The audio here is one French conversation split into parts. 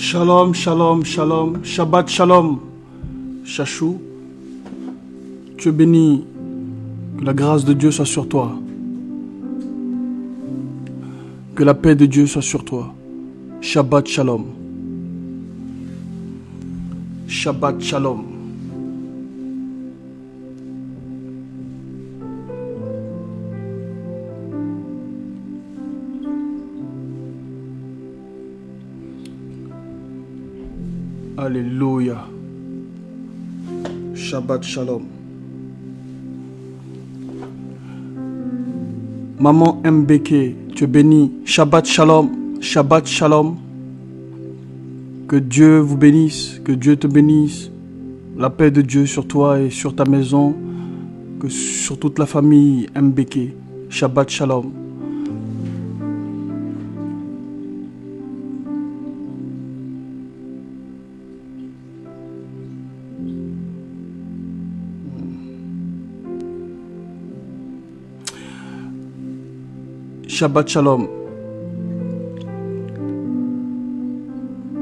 Shalom, shalom, shalom, Shabbat shalom. Chachou, tu es béni, que la grâce de Dieu soit sur toi. Que la paix de Dieu soit sur toi. Shabbat shalom. Shabbat shalom. Alléluia. Shabbat shalom. Maman Mbeke, tu es bénie. Shabbat shalom. Shabbat shalom. Que Dieu vous bénisse. Que Dieu te bénisse. La paix de Dieu sur toi et sur ta maison. Que sur toute la famille Mbeke. Shabbat shalom. Shabbat shalom.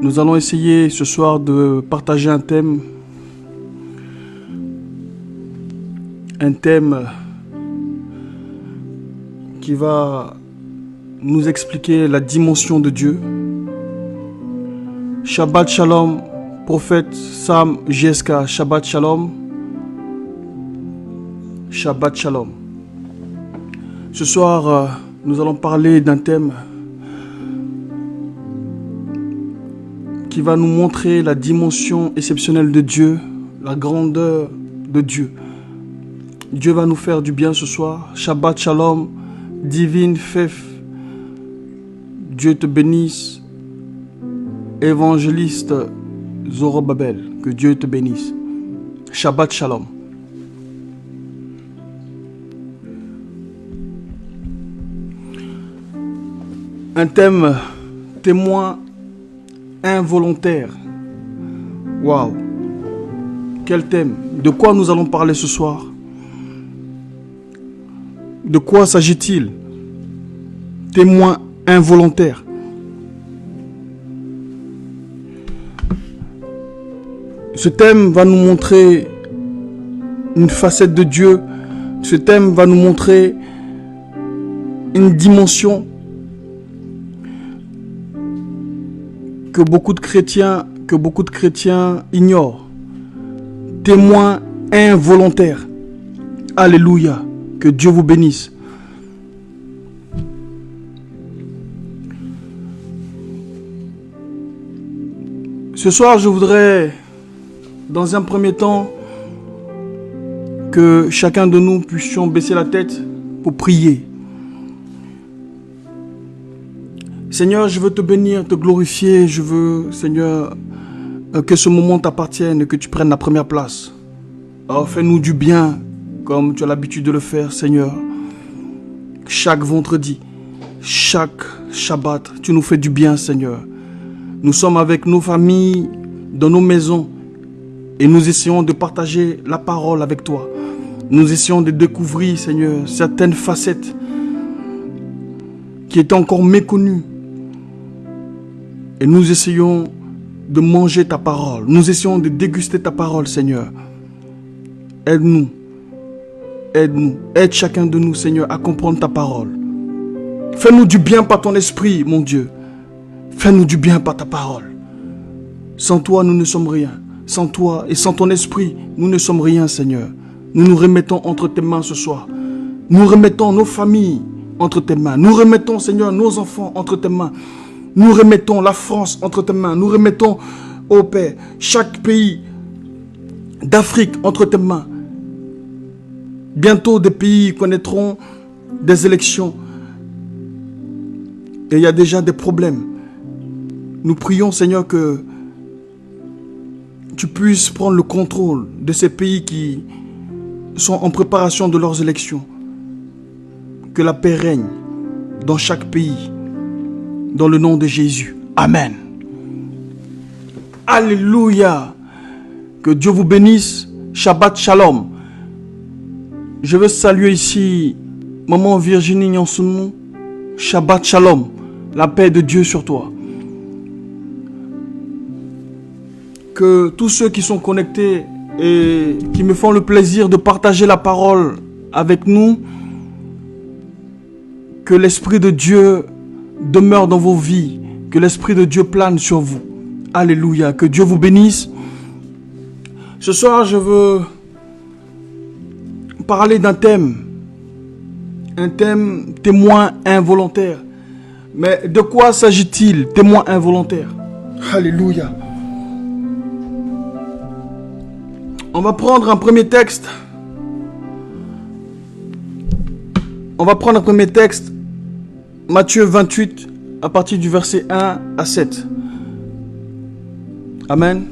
Nous allons essayer ce soir de partager un thème qui va nous expliquer la dimension de Dieu. Shabbat shalom, prophète Sam JSK, Shabbat shalom. Shabbat shalom. Ce soir, nous allons parler d'un thème qui va nous montrer la dimension exceptionnelle de Dieu, la grandeur de Dieu. Dieu va nous faire du bien ce soir. Shabbat shalom, divine Fef. Dieu te bénisse. Évangéliste Zorobabel, que Dieu te bénisse. Shabbat shalom. Un thème témoin involontaire. Waouh! Quel thème! De quoi nous allons parler ce soir? De quoi s'agit-il? Témoin involontaire. Ce thème va nous montrer une facette de Dieu. Ce thème va nous montrer une dimension que beaucoup de chrétiens ignorent. Témoin involontaire. Alléluia. Que Dieu vous bénisse. Ce soir, je voudrais, dans un premier temps, que chacun de nous puissions baisser la tête pour prier. Seigneur, je veux te bénir, te glorifier. Je veux, Seigneur, que ce moment t'appartienne et que tu prennes la première place. Alors, fais-nous du bien, comme tu as l'habitude de le faire, Seigneur. Chaque vendredi, chaque Shabbat, tu nous fais du bien, Seigneur. Nous sommes avec nos familles, dans nos maisons, et nous essayons de partager la parole avec toi. Nous essayons de découvrir, Seigneur, certaines facettes qui étaient encore méconnues. Et nous essayons de manger ta parole. Nous essayons de déguster ta parole, Seigneur. Aide-nous. Aide-nous. Aide chacun de nous, Seigneur, à comprendre ta parole. Fais-nous du bien par ton esprit, mon Dieu. Fais-nous du bien par ta parole. Sans toi, nous ne sommes rien. Sans toi et sans ton esprit, nous ne sommes rien, Seigneur. Nous nous remettons entre tes mains ce soir. Nous remettons nos familles entre tes mains. Nous remettons, Seigneur, nos enfants entre tes mains. Nous remettons la France entre tes mains. Nous remettons, ô Père, chaque pays d'Afrique entre tes mains. Bientôt, des pays connaîtront des élections. Et il y a déjà des problèmes. Nous prions, Seigneur, que tu puisses prendre le contrôle de ces pays qui sont en préparation de leurs élections. Que la paix règne dans chaque pays. Dans le nom de Jésus. Amen. Alléluia. Que Dieu vous bénisse. Shabbat shalom. Je veux saluer ici Maman Virginie Nyansounou. Shabbat shalom. La paix de Dieu sur toi. que tous ceux qui sont connectés et qui me font le plaisir de partager la parole avec nous, que l'Esprit de Dieu demeure dans vos vies, que l'Esprit de Dieu plane sur vous. Alléluia, que Dieu vous bénisse. Ce soir, je veux parler d'un thème, un thème témoin involontaire. Mais de quoi s'agit-il, témoin involontaire? Alléluia. On va prendre un premier texte. Matthieu 28, à partir du verset 1 à 7. Amen.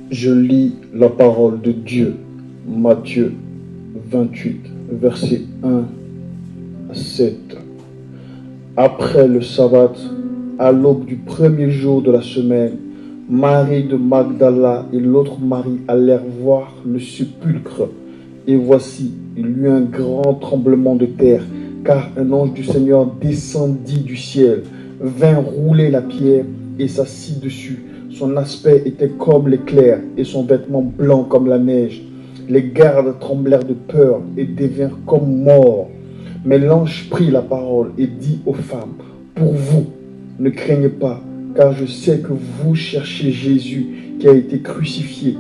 Je lis la parole de Dieu. Matthieu 28, verset 1 à 7. Après le sabbat, à l'aube du premier jour de la semaine, Marie de Magdala et l'autre Marie allèrent voir le sépulcre. Et voici, il y eut un grand tremblement de terre, car un ange du Seigneur descendit du ciel, vint rouler la pierre et s'assit dessus. Son aspect était comme l'éclair et son vêtement blanc comme la neige. Les gardes tremblèrent de peur et devinrent comme morts. Mais l'ange prit la parole et dit aux femmes, « Pour vous, ne craignez pas, car je sais que vous cherchez Jésus qui a été crucifié.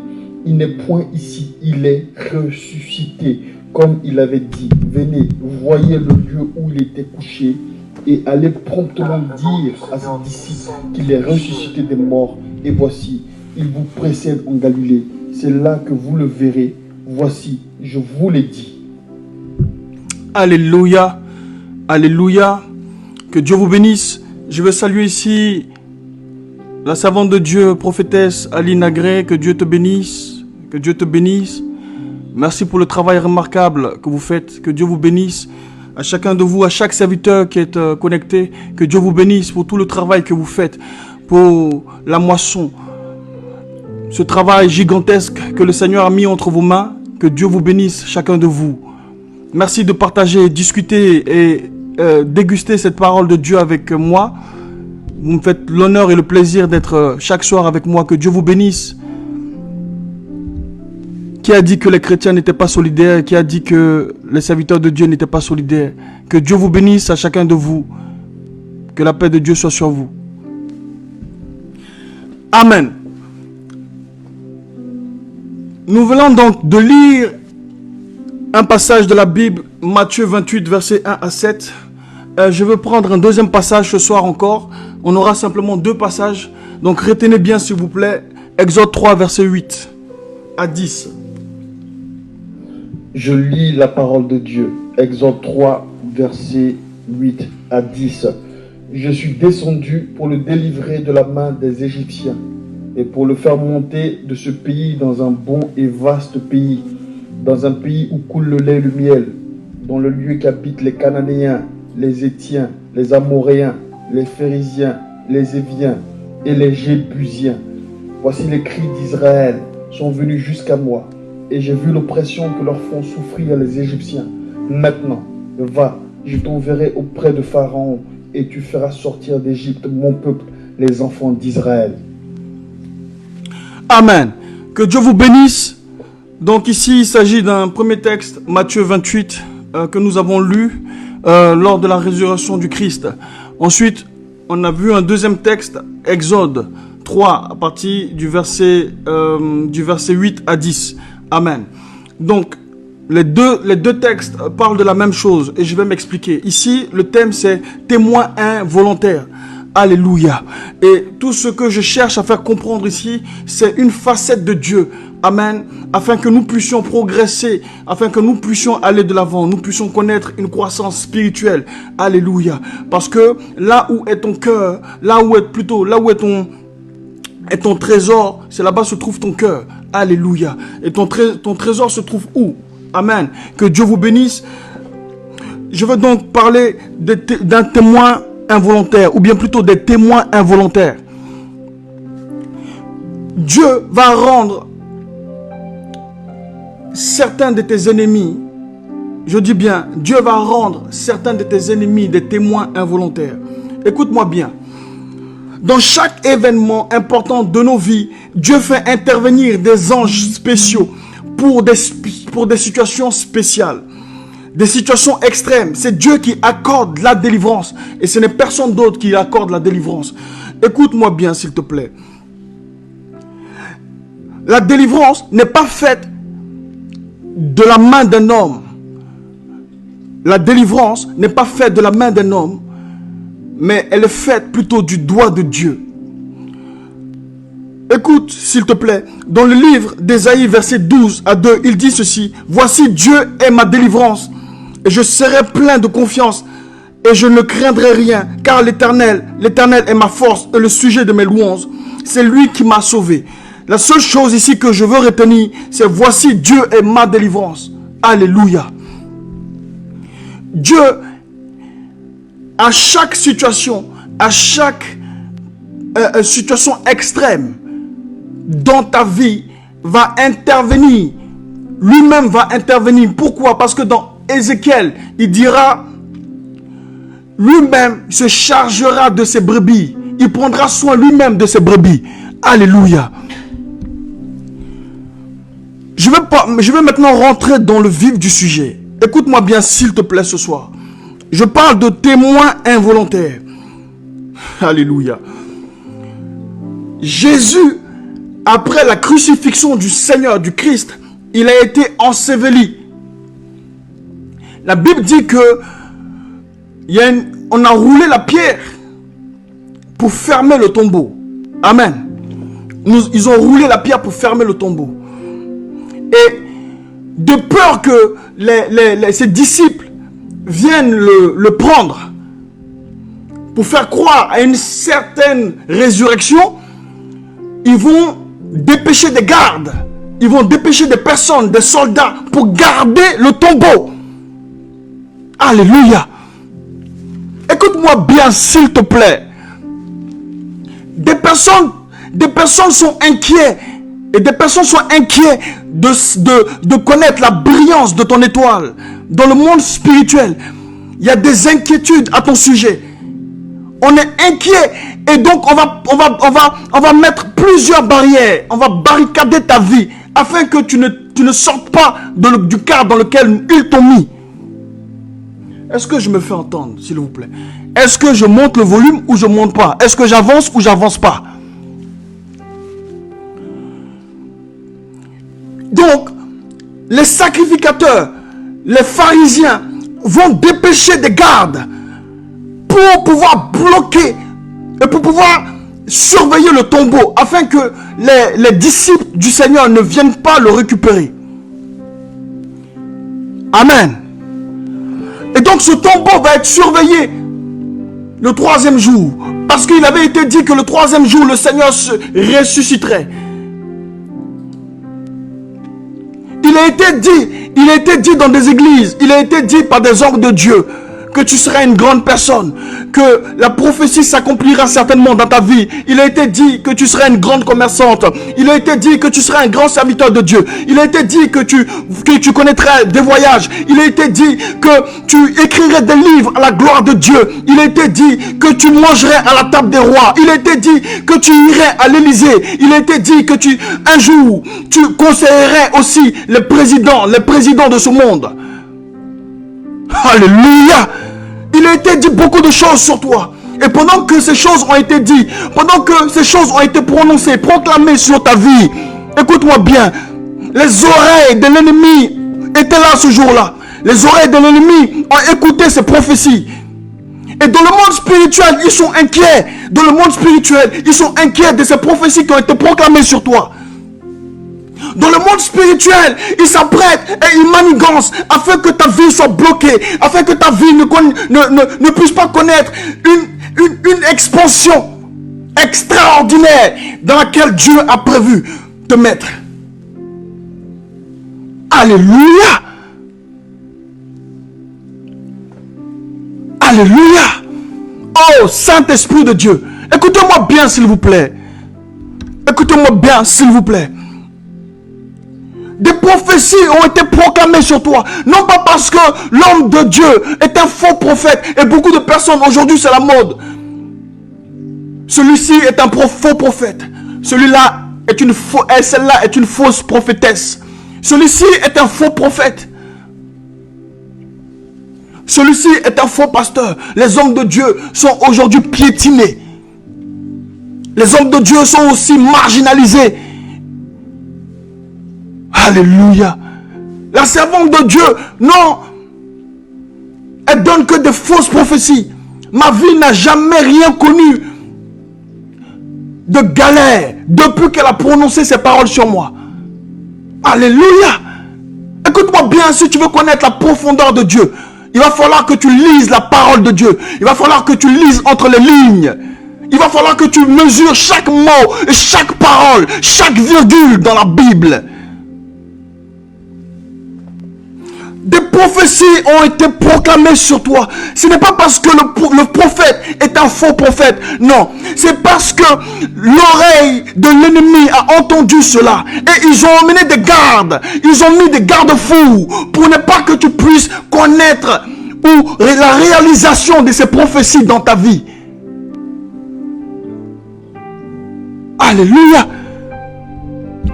Il n'est point ici, il est ressuscité, comme il avait dit. Venez, voyez le lieu où il était couché, et allez promptement dire à ses disciples qu'il est ressuscité des morts. Et voici, il vous précède en Galilée. C'est là que vous le verrez. Voici, je vous l'ai dit. » Alléluia. Alléluia. Que Dieu vous bénisse. Je veux saluer ici la servante de Dieu, prophétesse Aline Agré. Que Dieu te bénisse. Que Dieu te bénisse. Merci pour le travail remarquable que vous faites. Que Dieu vous bénisse. À chacun de vous, à chaque serviteur qui est connecté, que Dieu vous bénisse pour tout le travail que vous faites, pour la moisson. Ce travail gigantesque que le Seigneur a mis entre vos mains, que Dieu vous bénisse chacun de vous. Merci de partager, discuter et déguster cette parole de Dieu avec moi. Vous me faites l'honneur et le plaisir d'être chaque soir avec moi. Que Dieu vous bénisse. Qui a dit que les chrétiens n'étaient pas solidaires? Qui a dit que les serviteurs de Dieu n'étaient pas solidaires? Que Dieu vous bénisse à chacun de vous. Que la paix de Dieu soit sur vous. Amen. Nous venons donc de lire un passage de la Bible, Matthieu 28, versets 1 à 7. Je veux prendre un deuxième passage ce soir encore. On aura simplement deux passages. Donc retenez bien s'il vous plaît. Exode 3, verset 8 à 10. Je lis la parole de Dieu. Exode 3, versets 8 à 10. Je suis descendu pour le délivrer de la main des Égyptiens et pour le faire monter de ce pays dans un bon et vaste pays, dans un pays où coule le lait et le miel, dans le lieu qu'habitent les Cananéens, les Héthiens, les Amoréens, les Phérésiens, les Éviens et les Jébusiens. Voici les cris d'Israël sont venus jusqu'à moi, et j'ai vu l'oppression que leur font souffrir les Égyptiens. Maintenant, va, je t'enverrai auprès de Pharaon, et tu feras sortir d'Égypte mon peuple, les enfants d'Israël. Amen. Que Dieu vous bénisse. Donc ici, il s'agit d'un premier texte, Matthieu 28, que nous avons lu lors de la résurrection du Christ. Ensuite, on a vu un deuxième texte, Exode 3, à partir du verset 8 à 10. Amen. Donc, les deux textes parlent de la même chose et je vais m'expliquer. Ici, le thème c'est témoin involontaire. Alléluia. Et tout ce que je cherche à faire comprendre ici, c'est une facette de Dieu. Amen. Afin que nous puissions progresser, afin que nous puissions aller de l'avant, nous puissions connaître une croissance spirituelle. Alléluia. Parce que là où est ton cœur, là où est ton trésor, c'est là-bas se trouve ton cœur. Alléluia. Et ton trésor se trouve où? Amen. Que Dieu vous bénisse. Je veux donc parler d'un témoin involontaire, ou bien plutôt des témoins involontaires. Dieu va rendre certains de tes ennemis, je dis bien, Dieu va rendre certains de tes ennemis des témoins involontaires. Écoute-moi bien. dans chaque événement important de nos vies, Dieu fait intervenir des anges spéciaux pour des situations spéciales, des situations extrêmes. C'est Dieu qui accorde la délivrance et ce n'est personne d'autre qui accorde la délivrance. Écoute-moi bien, s'il te plaît. La délivrance n'est pas faite de la main d'un homme. La délivrance n'est pas faite de la main d'un homme, mais elle est faite plutôt du doigt de Dieu. Écoute, s'il te plaît, dans le livre d'Ésaïe, verset 12 à 2, il dit ceci: « Voici, Dieu est ma délivrance, et je serai plein de confiance, et je ne craindrai rien, car l'Éternel est ma force et le sujet de mes louanges. C'est lui qui m'a sauvé. » La seule chose ici que je veux retenir, c'est « Voici, Dieu est ma délivrance. » Alléluia. Dieu, à chaque situation, à chaque situation extrême dans ta vie, va intervenir. Lui-même va intervenir. Pourquoi? Parce que dans Ézéchiel, il dira, lui-même se chargera de ses brebis. Il prendra soin lui-même de ses brebis. Alléluia. Je vais maintenant rentrer dans le vif du sujet. Écoute-moi bien, s'il te plaît, ce soir. Je parle de témoins involontaires. Alléluia. Jésus, après la crucifixion du Seigneur, du Christ, il a été enseveli. La Bible dit que on a roulé la pierre pour fermer le tombeau. Amen. Ils ont roulé la pierre pour fermer le tombeau. Et de peur que ses disciples viennent le prendre pour faire croire à une certaine résurrection, ils vont dépêcher des gardes, ils vont dépêcher des personnes, des soldats pour garder le tombeau. Alléluia. Écoute-moi bien, s'il te plaît. Des personnes sont inquiets. Et des personnes sont inquiets de connaître la brillance de ton étoile. Dans le monde spirituel, il y a des inquiétudes à ton sujet. On est inquiet et donc on va mettre plusieurs barrières. On va barricader ta vie afin que tu ne sortes pas du cadre dans lequel ils t'ont mis. Est-ce que je me fais entendre, s'il vous plaît? Est-ce que je monte le volume ou je ne monte pas? Est-ce que j'avance ou j'avance pas? Donc, les sacrificateurs, les pharisiens vont dépêcher des gardes pour pouvoir bloquer et pour pouvoir surveiller le tombeau afin que les disciples du Seigneur ne viennent pas le récupérer. Amen. Et donc ce tombeau va être surveillé le 3e jour, parce qu'il avait été dit que le 3e jour le Seigneur se ressusciterait. Il a été dit dans des églises, il a été dit par des hommes de Dieu que tu seras une grande personne, que la prophétie s'accomplira certainement dans ta vie. Il a été dit que tu seras une grande commerçante. Il a été dit que tu seras un grand serviteur de Dieu. Il a été dit que tu connaîtrais des voyages. Il a été dit que tu écrirais des livres à la gloire de Dieu. Il a été dit que tu mangerais à la table des rois. Il a été dit que tu irais à l'Élysée. Il a été dit que un jour, tu conseillerais aussi les présidents de ce monde. Alléluia. Il a été dit beaucoup de choses sur toi. Et pendant que ces choses ont été dites, pendant que ces choses ont été prononcées, proclamées sur ta vie, écoute-moi bien, les oreilles de l'ennemi étaient là ce jour-là. Les oreilles de l'ennemi ont écouté ces prophéties. Et dans le monde spirituel, ils sont inquiets. Dans le monde spirituel, ils sont inquiets de ces prophéties qui ont été proclamées sur toi. Dans le monde spirituel, il s'apprête et il manigance afin que ta vie soit bloquée, afin que ta vie ne puisse pas connaître une expansion extraordinaire dans laquelle Dieu a prévu te mettre. Alléluia. Alléluia. Oh, Saint-Esprit de Dieu, écoutez-moi bien s'il vous plaît. Écoutez-moi bien s'il vous plaît. Des prophéties ont été proclamées sur toi. Non pas parce que l'homme de Dieu est un faux prophète. Et beaucoup de personnes aujourd'hui, c'est la mode. Celui-ci est un faux prophète. Celui-là est celle-là est une fausse prophétesse. Celui-ci est un faux prophète. Celui-ci est un faux pasteur. Les hommes de Dieu sont aujourd'hui piétinés. Les hommes de Dieu sont aussi marginalisés. Alléluia. La servante de Dieu, non. Elle donne que des fausses prophéties. Ma vie n'a jamais rien connu de galère depuis qu'elle a prononcé ces paroles sur moi. Alléluia. Écoute-moi bien, si tu veux connaître la profondeur de Dieu, il va falloir que tu lises la parole de Dieu. Il va falloir que tu lises entre les lignes. Il va falloir que tu mesures chaque mot, chaque parole, chaque virgule dans la Bible. Des prophéties ont été proclamées sur toi. Ce n'est pas parce que le prophète est un faux prophète. Non, c'est parce que l'oreille de l'ennemi a entendu cela. Et ils ont emmené des gardes. Ils ont mis des garde-fous pour ne pas que tu puisses connaître ou la réalisation de ces prophéties dans ta vie. Alléluia.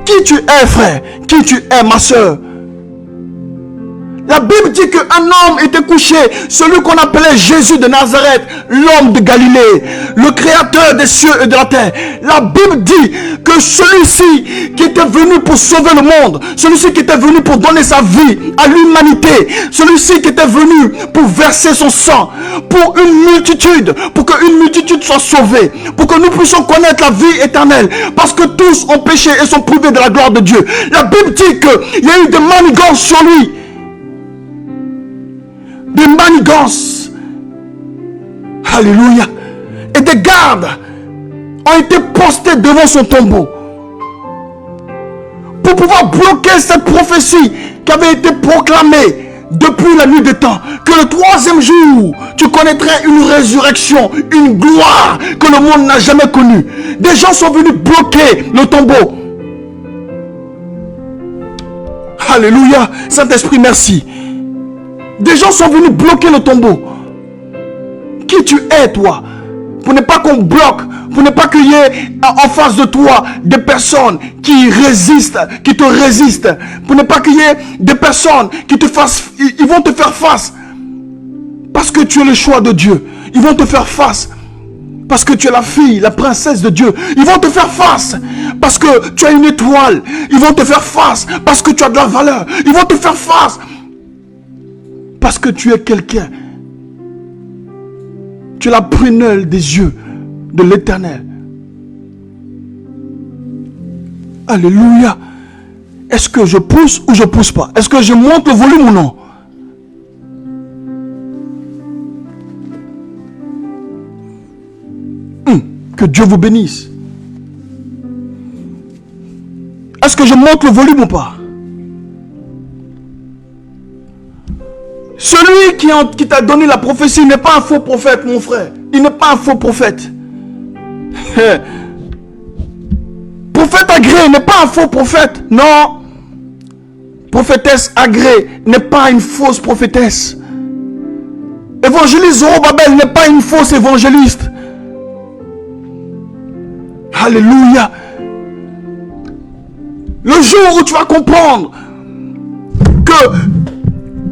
Qui tu es, frère? Qui tu es, ma soeur? La Bible dit qu'un homme était couché, celui qu'on appelait Jésus de Nazareth, l'homme de Galilée, le créateur des cieux et de la terre. La Bible dit que celui-ci qui était venu pour sauver le monde, celui-ci qui était venu pour donner sa vie à l'humanité, celui-ci qui était venu pour verser son sang pour une multitude, pour qu'une multitude soit sauvée, pour que nous puissions connaître la vie éternelle, parce que tous ont péché et sont privés de la gloire de Dieu. La Bible dit qu'il y a eu des manigances sur lui. Des manigances. Alléluia. Et des gardes ont été postés devant son tombeau pour pouvoir bloquer cette prophétie qui avait été proclamée depuis la nuit des temps, que le troisième jour tu connaîtrais une résurrection, une gloire que le monde n'a jamais connue. Des gens sont venus bloquer le tombeau. Alléluia. Saint-Esprit, merci. Des gens sont venus bloquer le tombeau. Qui tu es, toi? Pour ne pas qu'on bloque, pour ne pas qu'il y ait en face de toi des personnes qui résistent, qui te résistent. Pour ne pas qu'il y ait des personnes qui te fassent, ils vont te faire face. Parce que tu es le choix de Dieu. Ils vont te faire face. Parce que tu es la fille, la princesse de Dieu. Ils vont te faire face. Parce que tu as une étoile. Ils vont te faire face. Parce que tu as de la valeur. Ils vont te faire face. Parce que tu es quelqu'un. Tu es la prunelle des yeux de l'Éternel. Alléluia. Est-ce que je pousse ou je pousse pas? Est-ce que je monte le volume ou non? Que Dieu vous bénisse. Est-ce que je monte le volume ou pas? Celui qui t'a donné la prophétie n'est pas un faux prophète, mon frère. Il n'est pas un faux prophète. Prophète agréé n'est pas un faux prophète. Non. Prophétesse agréée n'est pas une fausse prophétesse. Évangéliste Zorobabel n'est pas une fausse évangéliste. Alléluia. Le jour où tu vas comprendre que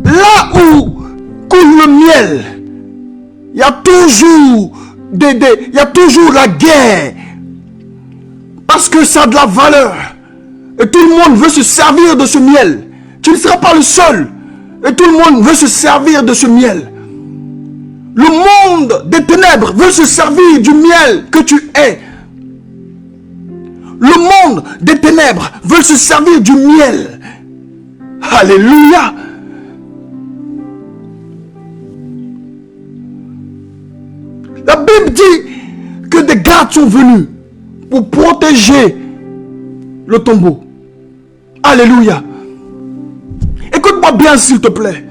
là où coule le miel, il y a toujours il y a toujours la guerre. Parce que ça a de la valeur. Et tout le monde veut se servir de ce miel. Tu ne seras pas le seul. Et tout le monde veut se servir de ce miel. Le monde des ténèbres veut se servir du miel que tu es. Le monde des ténèbres veut se servir du miel. Alléluia. La Bible dit que des gardes sont venus pour protéger le tombeau. Alléluia. Écoute-moi bien s'il te plaît.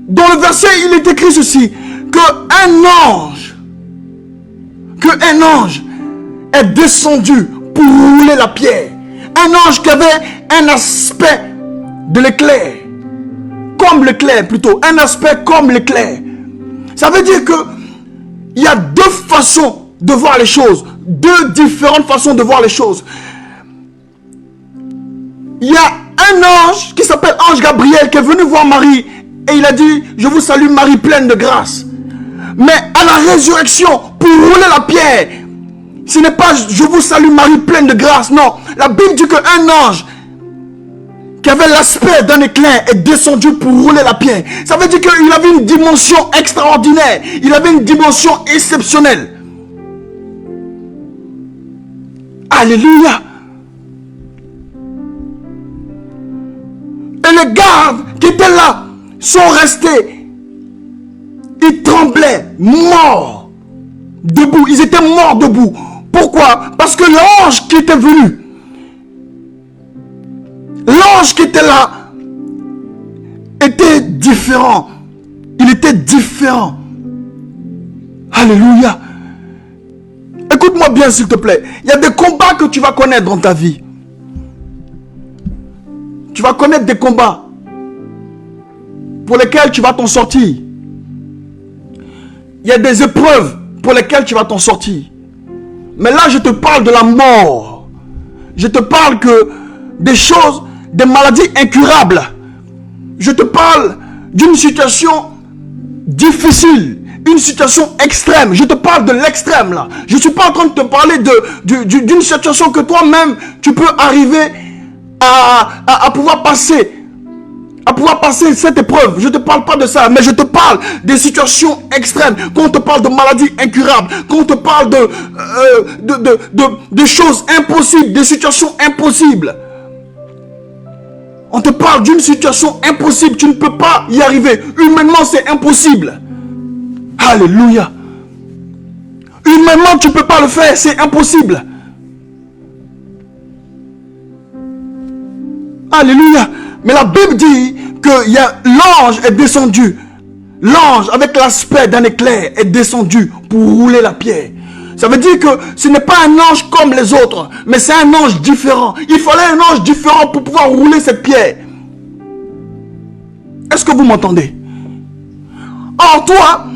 Dans le verset, il est écrit ceci, qu'un ange est descendu pour rouler la pierre. Un ange qui avait un aspect de l'éclair. Comme l'éclair plutôt. Un aspect comme l'éclair. Ça veut dire que Il y a deux façons de voir les choses. Deux différentes façons de voir les choses. Il y a un ange qui s'appelle Ange Gabriel qui est venu voir Marie et il a dit, je vous salue Marie pleine de grâce. Mais à la résurrection, pour rouler la pierre, ce n'est pas je vous salue Marie pleine de grâce, non. La Bible dit qu'un ange qui avait l'aspect d'un éclair est descendu pour rouler la pierre. Ça veut dire qu'il avait une dimension extraordinaire. Il avait une dimension exceptionnelle. Alléluia. Et les gardes qui étaient là sont restés. Ils tremblaient, morts, debout. Ils étaient morts debout. Pourquoi? Parce que l'ange qui était venu, l'ange qui était là, était différent. Il était différent. Alléluia. Écoute-moi bien s'il te plaît. Il y a des combats que tu vas connaître dans ta vie. Tu vas connaître des combats pour lesquels tu vas t'en sortir. Il y a des épreuves pour lesquelles tu vas t'en sortir. Mais là, je te parle de la mort. Je te parle que des choses, des maladies incurables. Je te parle d'une situation difficile, une situation extrême. Je te parle de l'extrême là. Je ne suis pas en train de te parler d'une situation que toi-même, tu peux arriver à pouvoir passer. À pouvoir passer cette épreuve. Je ne te parle pas de ça, mais je te parle des situations extrêmes. Quand on te parle de maladies incurables, quand on te parle de choses impossibles, des situations impossibles. On te parle d'une situation impossible, tu ne peux pas y arriver. Humainement, c'est impossible. Alléluia. Humainement, tu ne peux pas le faire, c'est impossible. Alléluia. Mais la Bible dit que l'ange est descendu. L'ange, avec l'aspect d'un éclair, est descendu pour rouler la pierre. Ça veut dire que ce n'est pas un ange comme les autres, mais c'est un ange différent. Il fallait un ange différent pour pouvoir rouler cette pierre. Est-ce que vous m'entendez? Or, toi,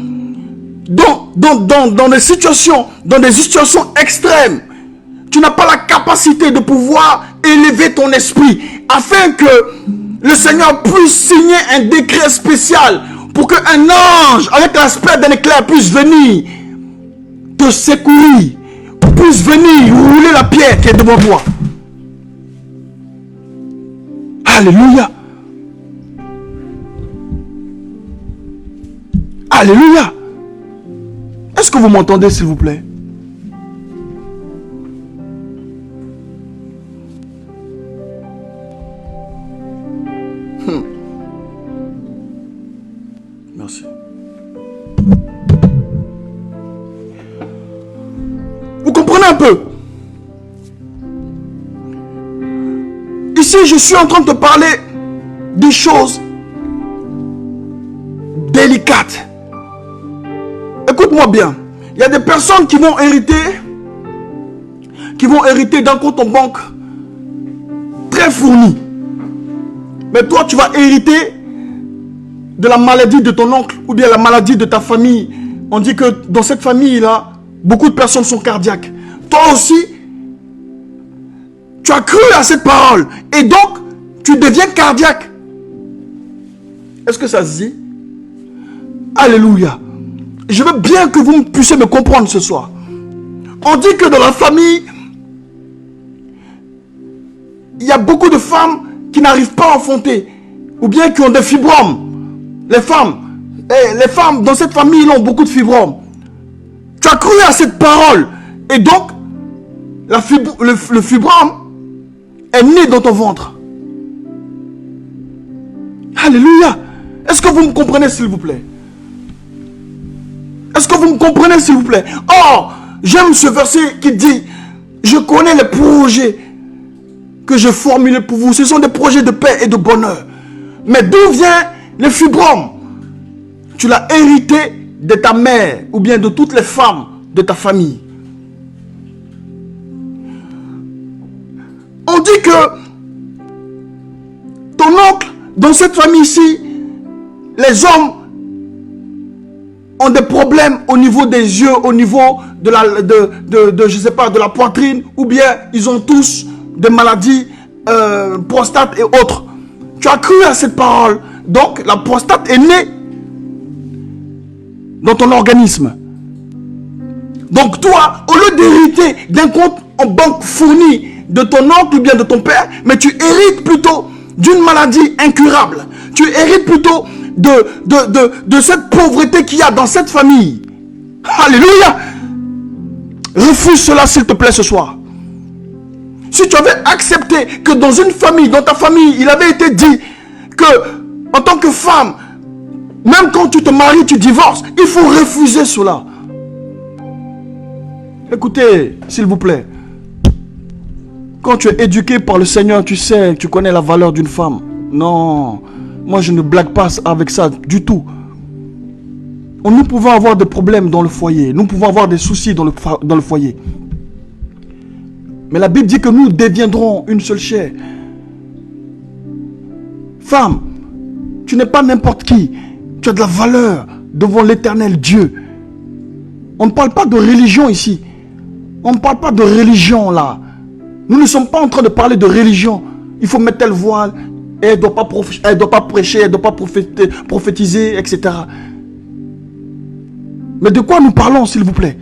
dans des situations extrêmes, tu n'as pas la capacité de pouvoir élever ton esprit afin que le Seigneur puisse signer un décret spécial pour qu'un ange avec l'aspect d'un éclair puisse venir te secourir, puisse venir rouler la pierre qui est devant toi. Alléluia. Alléluia. Est-ce que vous m'entendez s'il vous plaît? Merci. Vous comprenez un peu? Ici, je suis en train de te parler des choses délicates. Écoute-moi bien. Il y a des personnes qui vont hériter d'un compte en banque très fourni. Mais toi, tu vas hériter de la maladie de ton oncle ou bien la maladie de ta famille. On dit que dans cette famille-là, beaucoup de personnes sont cardiaques. Toi aussi, tu as cru à cette parole et donc, tu deviens cardiaque. Est-ce que ça se dit? Alléluia. Je veux bien que vous puissiez me comprendre ce soir. On dit que dans la famille, il y a beaucoup de femmes qui n'arrivent pas à enfanter ou bien qui ont des fibromes. Les femmes dans cette famille ont beaucoup de fibromes. Tu as cru à cette parole et donc le fibrome est né dans ton ventre. Alléluia. Est-ce que vous me comprenez s'il vous plaît? Est-ce que vous me comprenez s'il vous plaît? Or, j'aime ce verset qui dit, je connais les projets que je formule pour vous. Ce sont des projets de paix et de bonheur. Mais d'où vient le fibrome? Tu l'as hérité de ta mère ou bien de toutes les femmes de ta famille. On dit que ton oncle, dans cette famille-ci, les hommes ont des problèmes au niveau des yeux, au niveau de je sais pas, de la poitrine, ou bien ils ont tous des maladies, prostate et autres. Tu as cru à cette parole. Donc la prostate est née dans ton organisme. Donc toi, au lieu d'hériter d'un compte en banque fourni de ton oncle ou bien de ton père, mais tu hérites plutôt d'une maladie incurable. Tu hérites plutôt de cette pauvreté qu'il y a dans cette famille. Alléluia. Refuse cela s'il te plaît ce soir. Si tu avais accepté que dans une famille, dans ta famille, il avait été dit que en tant que femme, même quand tu te maries, tu divorces, il faut refuser cela. Écoutez, s'il vous plaît, quand tu es éduqué par le Seigneur, tu sais, tu connais la valeur d'une femme. Non, moi je ne blague pas avec ça du tout. Nous pouvons avoir des problèmes dans le foyer, nous pouvons avoir des soucis dans le foyer. Mais la Bible dit que nous deviendrons une seule chair. Femme, tu n'es pas n'importe qui. Tu as de la valeur devant l'éternel Dieu. On ne parle pas de religion ici. On ne parle pas de religion là. Nous ne sommes pas en train de parler de religion. Il faut mettre tel voile. Et elle ne doit pas prêcher, elle ne doit pas prophétiser, etc. Mais de quoi nous parlons, s'il vous plaît?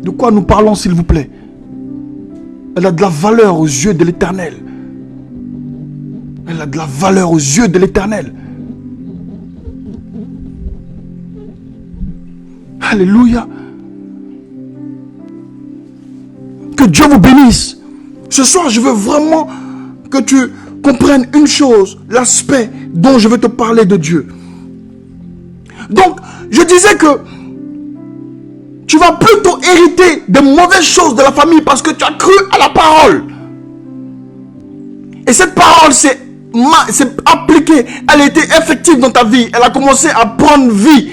De quoi nous parlons, s'il vous plaît? Elle a de la valeur aux yeux de l'Éternel. Elle a de la valeur aux yeux de l'Éternel. Alléluia. Que Dieu vous bénisse. Ce soir, je veux vraiment que tu comprennes une chose, l'aspect dont je veux te parler de Dieu. Donc, je disais que tu vas plutôt hériter de mauvaises choses de la famille parce que tu as cru à la parole. Et cette parole s'est appliquée, elle a été effective dans ta vie, elle a commencé à prendre vie.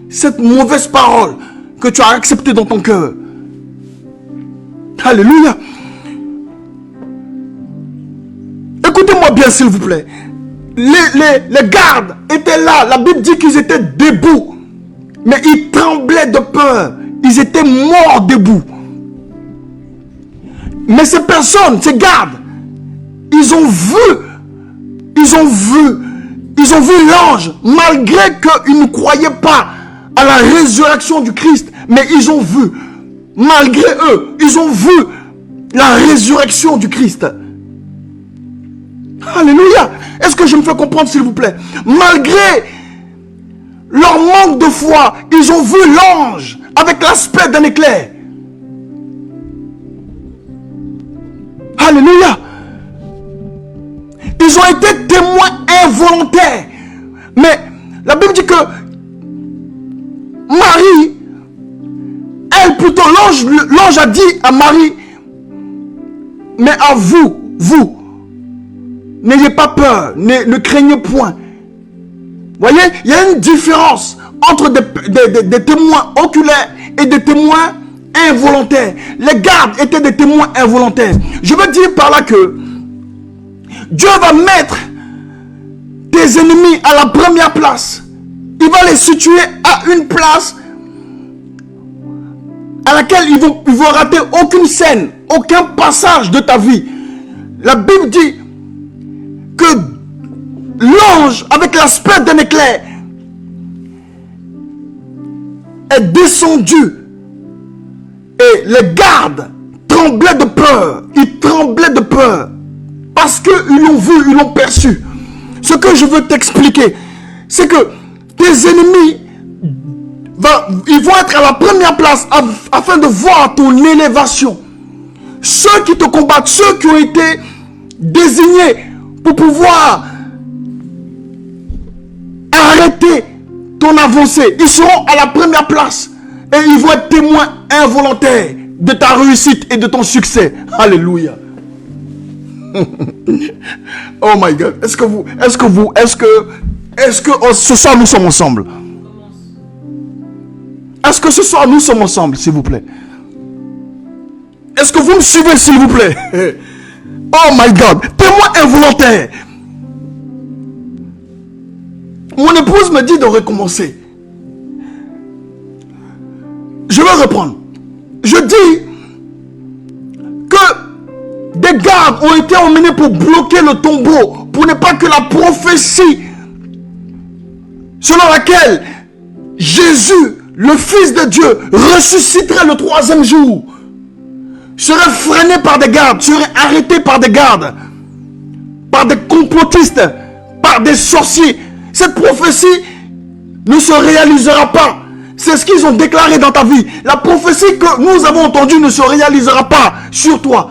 Cette mauvaise parole que tu as acceptée dans ton cœur. Alléluia. Écoutez-moi bien s'il vous plaît. Les gardes étaient là. La Bible dit qu'ils étaient debout. Mais ils tremblaient de peur. Ils étaient morts debout. Mais ces personnes, ces gardes, ils ont vu l'ange, malgré qu'ils ne croyaient pas à la résurrection du Christ. Mais ils ont vu, malgré eux, ils ont vu la résurrection du Christ. Alléluia. Est-ce que je me fais comprendre s'il vous plaît? Malgré leur manque de foi, ils ont vu l'ange avec l'aspect d'un éclair. Alléluia. Ils ont été témoins involontaires. Mais la Bible dit que Marie, elle plutôt, l'ange a dit à Marie, mais à vous, n'ayez pas peur, ne craignez point. Voyez, il y a une différence entre des témoins oculaires et des témoins involontaires. Les gardes étaient des témoins involontaires. Je veux dire par là que Dieu va mettre tes ennemis à la première place. Il va les situer à une place à laquelle ils vont rater aucune scène, aucun passage de ta vie. La Bible dit que l'ange, avec l'aspect d'un éclair, est descendu et les gardes tremblaient de peur. Ils tremblaient de peur parce qu'ils l'ont vu, ils l'ont perçu. Ce que je veux t'expliquer, c'est que tes ennemis, ils vont être à la première place afin de voir ton élévation. Ceux qui te combattent, ceux qui ont été désignés pour pouvoir arrêter ton avancée, ils seront à la première place et ils vont être témoins involontaires de ta réussite et de ton succès. Alléluia. Oh my God. Est-ce que ce soir nous sommes ensemble? Est-ce que ce soir nous sommes ensemble, s'il vous plaît? Est-ce que vous me suivez, s'il vous plaît? Oh my God. Témoin involontaire. Mon épouse me dit de recommencer. Je vais reprendre. Je dis que des gardes ont été emmenés pour bloquer le tombeau, pour ne pas que la prophétie selon laquelle Jésus, le Fils de Dieu, ressusciterait le 3e jour, serait freiné par des gardes, serait arrêté par des gardes, par des complotistes, par des sorciers. Cette prophétie ne se réalisera pas. C'est ce qu'ils ont déclaré dans ta vie. La prophétie que nous avons entendue ne se réalisera pas sur toi.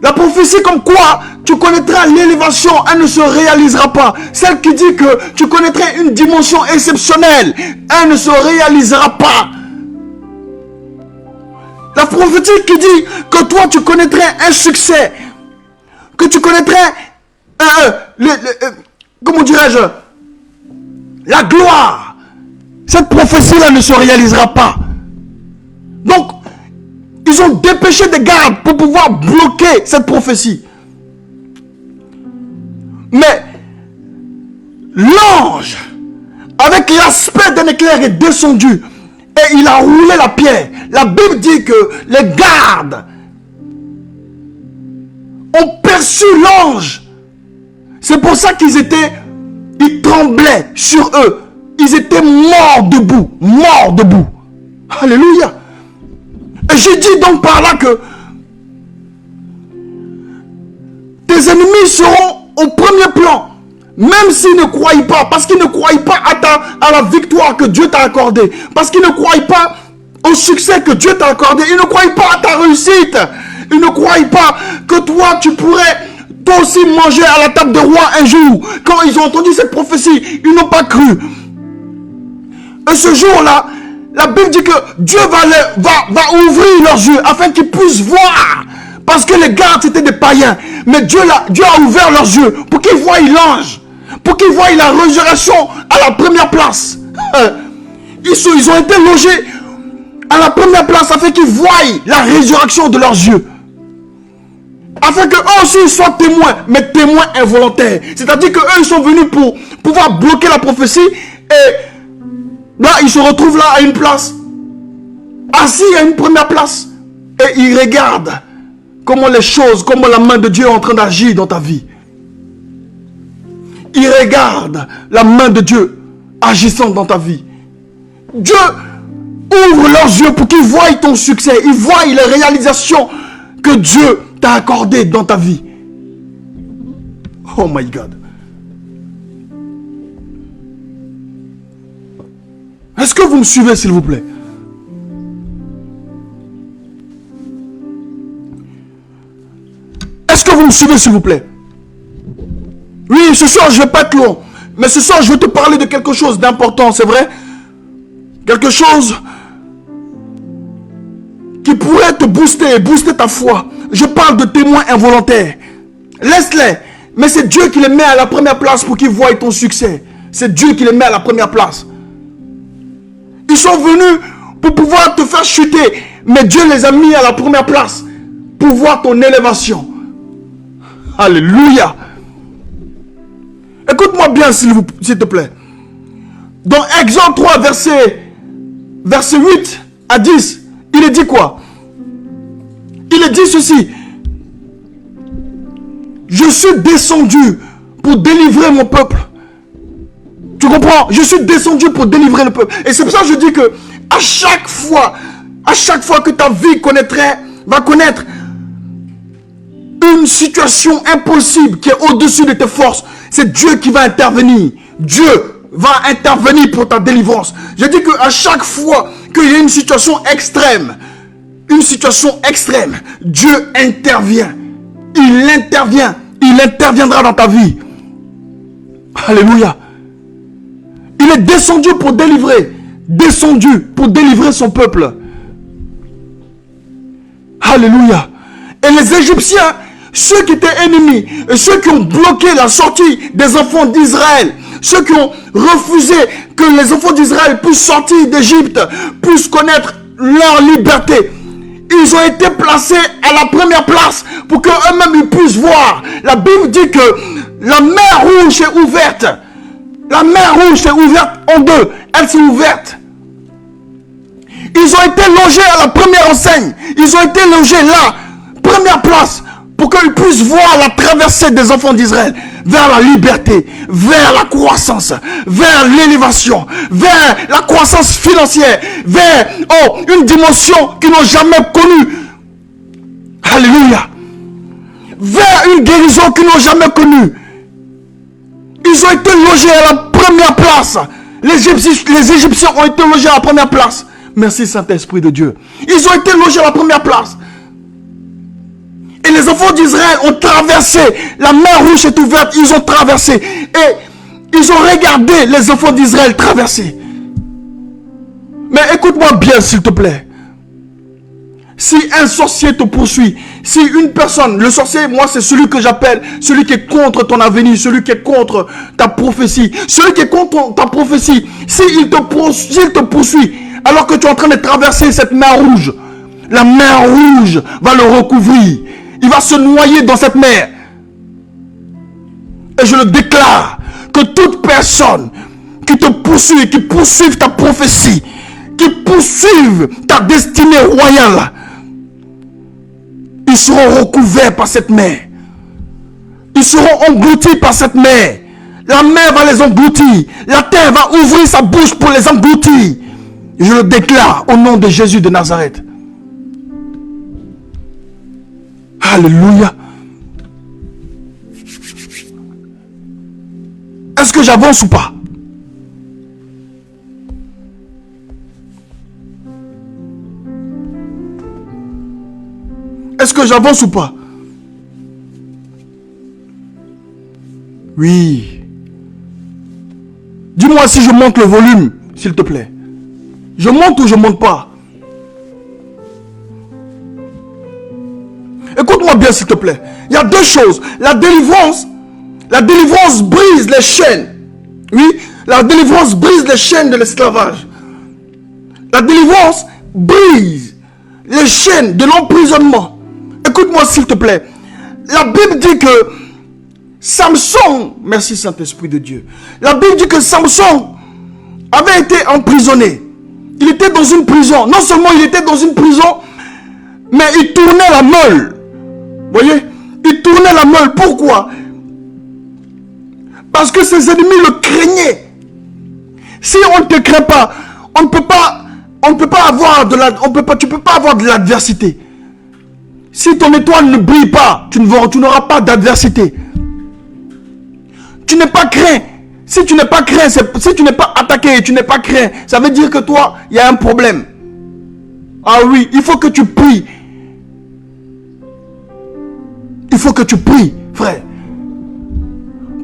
La prophétie comme quoi tu connaîtras l'élévation, elle ne se réalisera pas. Celle qui dit que tu connaîtrais une dimension exceptionnelle, elle ne se réalisera pas. La prophétie qui dit que toi tu connaîtrais un succès, que tu connaîtrais, comment dirais-je, la gloire, cette prophétie-là ne se réalisera pas. Donc, ils ont dépêché des gardes pour pouvoir bloquer cette prophétie. Mais l'ange, avec l'aspect d'un éclair, est descendu et il a roulé la pierre. La Bible dit que les gardes ont perçu l'ange. C'est pour ça ils tremblaient sur eux. Ils étaient morts debout. Morts debout. Alléluia. Et j'ai dit donc par là que tes ennemis seront au premier plan. Même s'ils ne croient pas. Parce qu'ils ne croient pas à la victoire que Dieu t'a accordée. Parce qu'ils ne croient pas au succès que Dieu t'a accordé. Ils ne croient pas à ta réussite. Ils ne croient pas que toi tu pourrais toi aussi manger à la table de roi un jour. Quand ils ont entendu cette prophétie, ils n'ont pas cru. Et ce jour-là, la Bible dit que Dieu va ouvrir leurs yeux afin qu'ils puissent voir. Parce que les gardes c'était des païens. Mais Dieu a ouvert leurs yeux pour qu'ils voient l'ange. Pour qu'ils voient la résurrection à la première place. Ils ont été logés à la première place afin qu'ils voient la résurrection de leurs yeux. Afin qu'eux aussi soient témoins, mais témoins involontaires. C'est-à-dire qu'eux ils sont venus pour pouvoir bloquer la prophétie. Et là ils se retrouvent là à une place, assis à une première place. Et ils regardent comment les choses, comment la main de Dieu est en train d'agir dans ta vie. Ils regardent la main de Dieu agissant dans ta vie. Dieu ouvre leurs yeux pour qu'ils voient ton succès. Ils voient les réalisations que Dieu t'a accordées dans ta vie. Oh my God. Est-ce que vous me suivez, s'il vous plaît? Est-ce que vous me suivez, s'il vous plaît? Oui, ce soir, je ne vais pas être long. Mais ce soir, je vais te parler de quelque chose d'important, c'est vrai? Quelque chose qui pourrait te booster ta foi. Je parle de témoins involontaires. Laisse-les. Mais c'est Dieu qui les met à la première place pour qu'ils voient ton succès. C'est Dieu qui les met à la première place. Ils sont venus pour pouvoir te faire chuter. Mais Dieu les a mis à la première place pour voir ton élévation. Alléluia. Écoute-moi bien s'il te plaît. Dans Exode 3, verset 8 à 10, il est dit quoi? Il est dit ceci. Je suis descendu pour délivrer mon peuple. Tu comprends? Je suis descendu pour délivrer le peuple. Et c'est pour ça que je dis que à chaque fois que ta vie va connaître une situation impossible qui est au-dessus de tes forces, c'est Dieu qui va intervenir. Dieu va intervenir pour ta délivrance. Je dis qu'à chaque fois qu'il y a une situation extrême, Dieu intervient. Il interviendra dans ta vie. Alléluia. Il est descendu pour délivrer son peuple. Alléluia. Et les Égyptiens, ceux qui étaient ennemis, et ceux qui ont bloqué la sortie des enfants d'Israël, ceux qui ont refusé que les enfants d'Israël puissent sortir d'Égypte, puissent connaître leur liberté, ils ont été placés à la première place pour qu'eux-mêmes ils puissent voir. La Bible dit que la mer rouge est ouverte La mer Rouge s'est ouverte en deux. Elle s'est ouverte. Ils ont été logés à la première enseigne. Ils ont été logés là, première place, pour qu'ils puissent voir la traversée des enfants d'Israël vers la liberté, vers la croissance, vers l'élévation, vers la croissance financière, vers une dimension qu'ils n'ont jamais connue. Alléluia. Vers une guérison qu'ils n'ont jamais connue. Ils ont été logés à la première place. Les Égyptiens ont été logés à la première place. Merci Saint-Esprit de Dieu. Ils ont été logés à la première place. Et les enfants d'Israël ont traversé. La mer Rouge est ouverte. Ils ont traversé. Et ils ont regardé les enfants d'Israël traverser. Mais écoute-moi bien s'il te plaît. Si un sorcier te poursuit, si une personne, le sorcier, moi c'est celui que j'appelle, celui qui est contre ton avenir, celui qui est contre ta prophétie, celui qui est contre ta prophétie, s'il te poursuit, alors que tu es en train de traverser cette mer rouge, la mer rouge va le recouvrir, il va se noyer dans cette mer. Et je le déclare, que toute personne qui te poursuit, qui poursuive ta prophétie, qui poursuive ta destinée royale, ils seront recouverts par cette mer. Ils seront engloutis par cette mer. La mer va les engloutir. La terre va ouvrir sa bouche pour les engloutir. Je le déclare au nom de Jésus de Nazareth. Alléluia. Est-ce que j'avance ou pas? Est-ce que j'avance ou pas? Oui. Dis-moi si je monte le volume, s'il te plaît. Je monte ou je monte pas? Écoute-moi bien, s'il te plaît. Il y a deux choses. La délivrance brise les chaînes. Oui, la délivrance brise les chaînes de l'esclavage. La délivrance brise les chaînes de l'emprisonnement. Écoute-moi s'il te plaît. La Bible dit que Samson, merci Saint-Esprit de Dieu. La Bible dit que Samson avait été emprisonné. Il était dans une prison. Non seulement il était dans une prison, mais il tournait la meule. Vous voyez? Il tournait la meule. Pourquoi? Parce que ses ennemis le craignaient. Si on ne te craint pas, tu peux pas avoir de l'adversité. Si ton étoile ne brille pas, tu n'auras pas d'adversité. Tu n'es pas craint. Si tu n'es pas craint, si tu n'es pas attaqué, tu n'es pas craint, ça veut dire que toi, il y a un problème. Ah oui, il faut que tu pries. Il faut que tu pries, frère.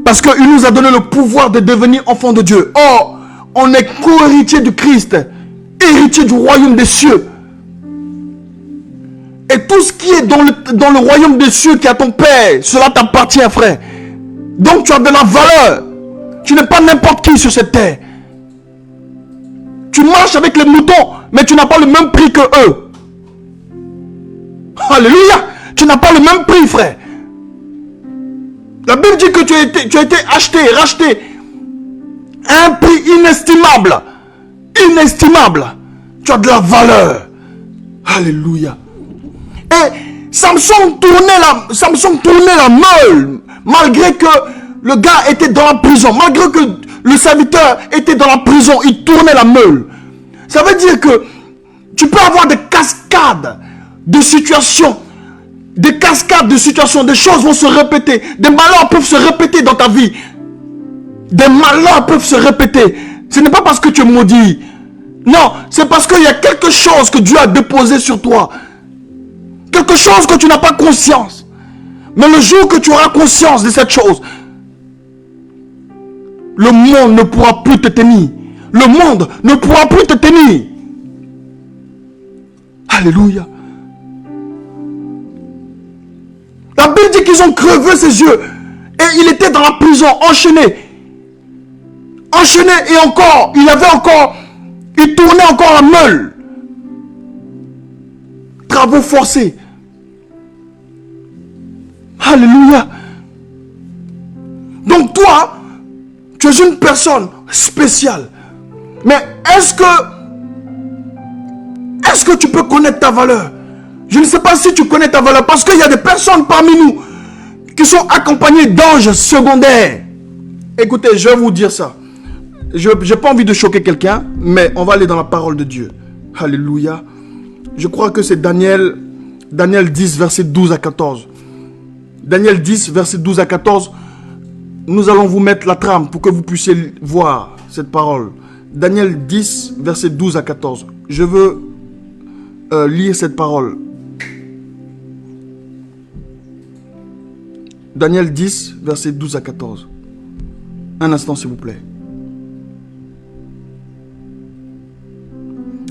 Parce qu'il nous a donné le pouvoir de devenir enfant de Dieu. Or, on est co-héritier du Christ, héritier du royaume des cieux. Et tout ce qui est dans le royaume des cieux qui est à ton Père, cela t'appartient, frère. Donc tu as de la valeur. Tu n'es pas n'importe qui sur cette terre. Tu marches avec les moutons, mais tu n'as pas le même prix que eux. Alléluia. Tu n'as pas le même prix, frère. La Bible dit que tu as été acheté, racheté. Un prix inestimable. Inestimable. Tu as de la valeur. Alléluia. Et Samson tournait la meule, malgré que le gars était dans la prison, malgré que le serviteur était dans la prison, il tournait la meule. Ça veut dire que tu peux avoir des cascades de situations, des choses vont se répéter, des malheurs peuvent se répéter dans ta vie, des malheurs peuvent se répéter. Ce n'est pas parce que tu es maudit, non, c'est parce qu'il y a quelque chose que Dieu a déposé sur toi. Quelque chose que tu n'as pas conscience. Mais le jour que tu auras conscience de cette chose, le monde ne pourra plus te tenir. Le monde ne pourra plus te tenir. Alléluia. La Bible dit qu'ils ont crevé ses yeux. Et il était dans la prison, enchaîné. Enchaîné et encore, il tournait encore la meule. Travaux forcés. Alléluia. Donc toi, Tu es une personne spéciale. Mais est-ce que tu peux connaître ta valeur? Je ne sais pas si tu connais ta valeur, parce qu'il y a des personnes parmi nous qui sont accompagnées d'anges secondaires. Écoutez, je vais vous dire ça. Je n'ai pas envie de choquer quelqu'un, mais on va aller dans la parole de Dieu. Alléluia. Je crois que c'est Daniel 10, verset 12 à 14. Daniel 10, verset 12 à 14. Nous allons vous mettre la trame pour que vous puissiez voir cette parole. Daniel 10, verset 12 à 14. Je veux lire cette parole. Daniel 10, verset 12 à 14. Un instant, s'il vous plaît.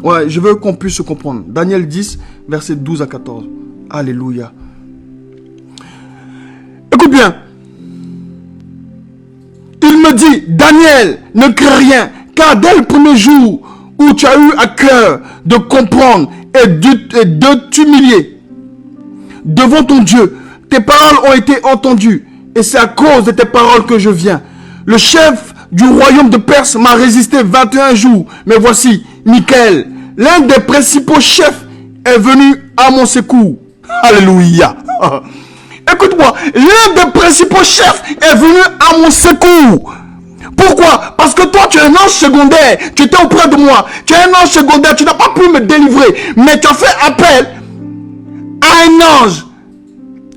Ouais, je veux qu'on puisse se comprendre. Daniel 10, verset 12 à 14. Alléluia. Écoute bien. Il me dit, Daniel, ne crains rien, car dès le premier jour où tu as eu à cœur de comprendre et de t'humilier devant ton Dieu, tes paroles ont été entendues, et c'est à cause de tes paroles que je viens. Le chef du royaume de Perse m'a résisté 21 jours, mais voici, Michael, l'un des principaux chefs, est venu à mon secours. Alléluia. Écoute-moi, l'un des principaux chefs est venu à mon secours. Pourquoi? Parce que toi, tu es un ange secondaire. Tu étais auprès de moi. Tu es un ange secondaire. Tu n'as pas pu me délivrer. Mais tu as fait appel à un ange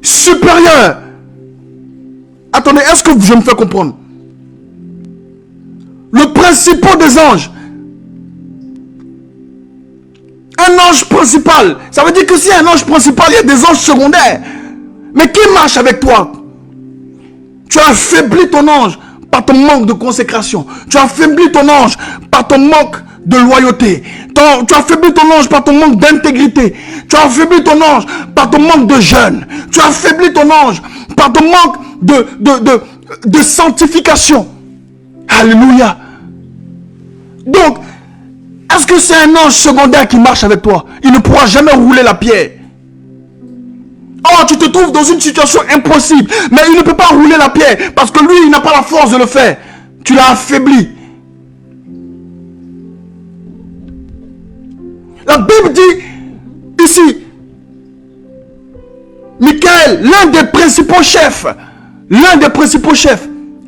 supérieur. Attendez, est-ce que je me fais comprendre? Le principal des anges. Un ange principal. Ça veut dire que s'il y a un ange principal, il y a des anges secondaires. Mais qui marche avec toi? Tu as affaibli ton ange par ton manque de consécration. Tu as affaibli ton ange par ton manque de loyauté. Tu as affaibli ton ange par ton manque d'intégrité. Tu as affaibli ton ange par ton manque de jeûne. Tu as affaibli ton ange par ton manque de sanctification. Alléluia. Donc, est-ce que c'est un ange secondaire qui marche avec toi? Il ne pourra jamais rouler la pierre. Oh, tu te trouves dans une situation impossible, mais il ne peut pas rouler la pierre parce que lui, il n'a pas la force de le faire. Tu l'as affaibli. La Bible dit ici, Michael, l'un des principaux chefs,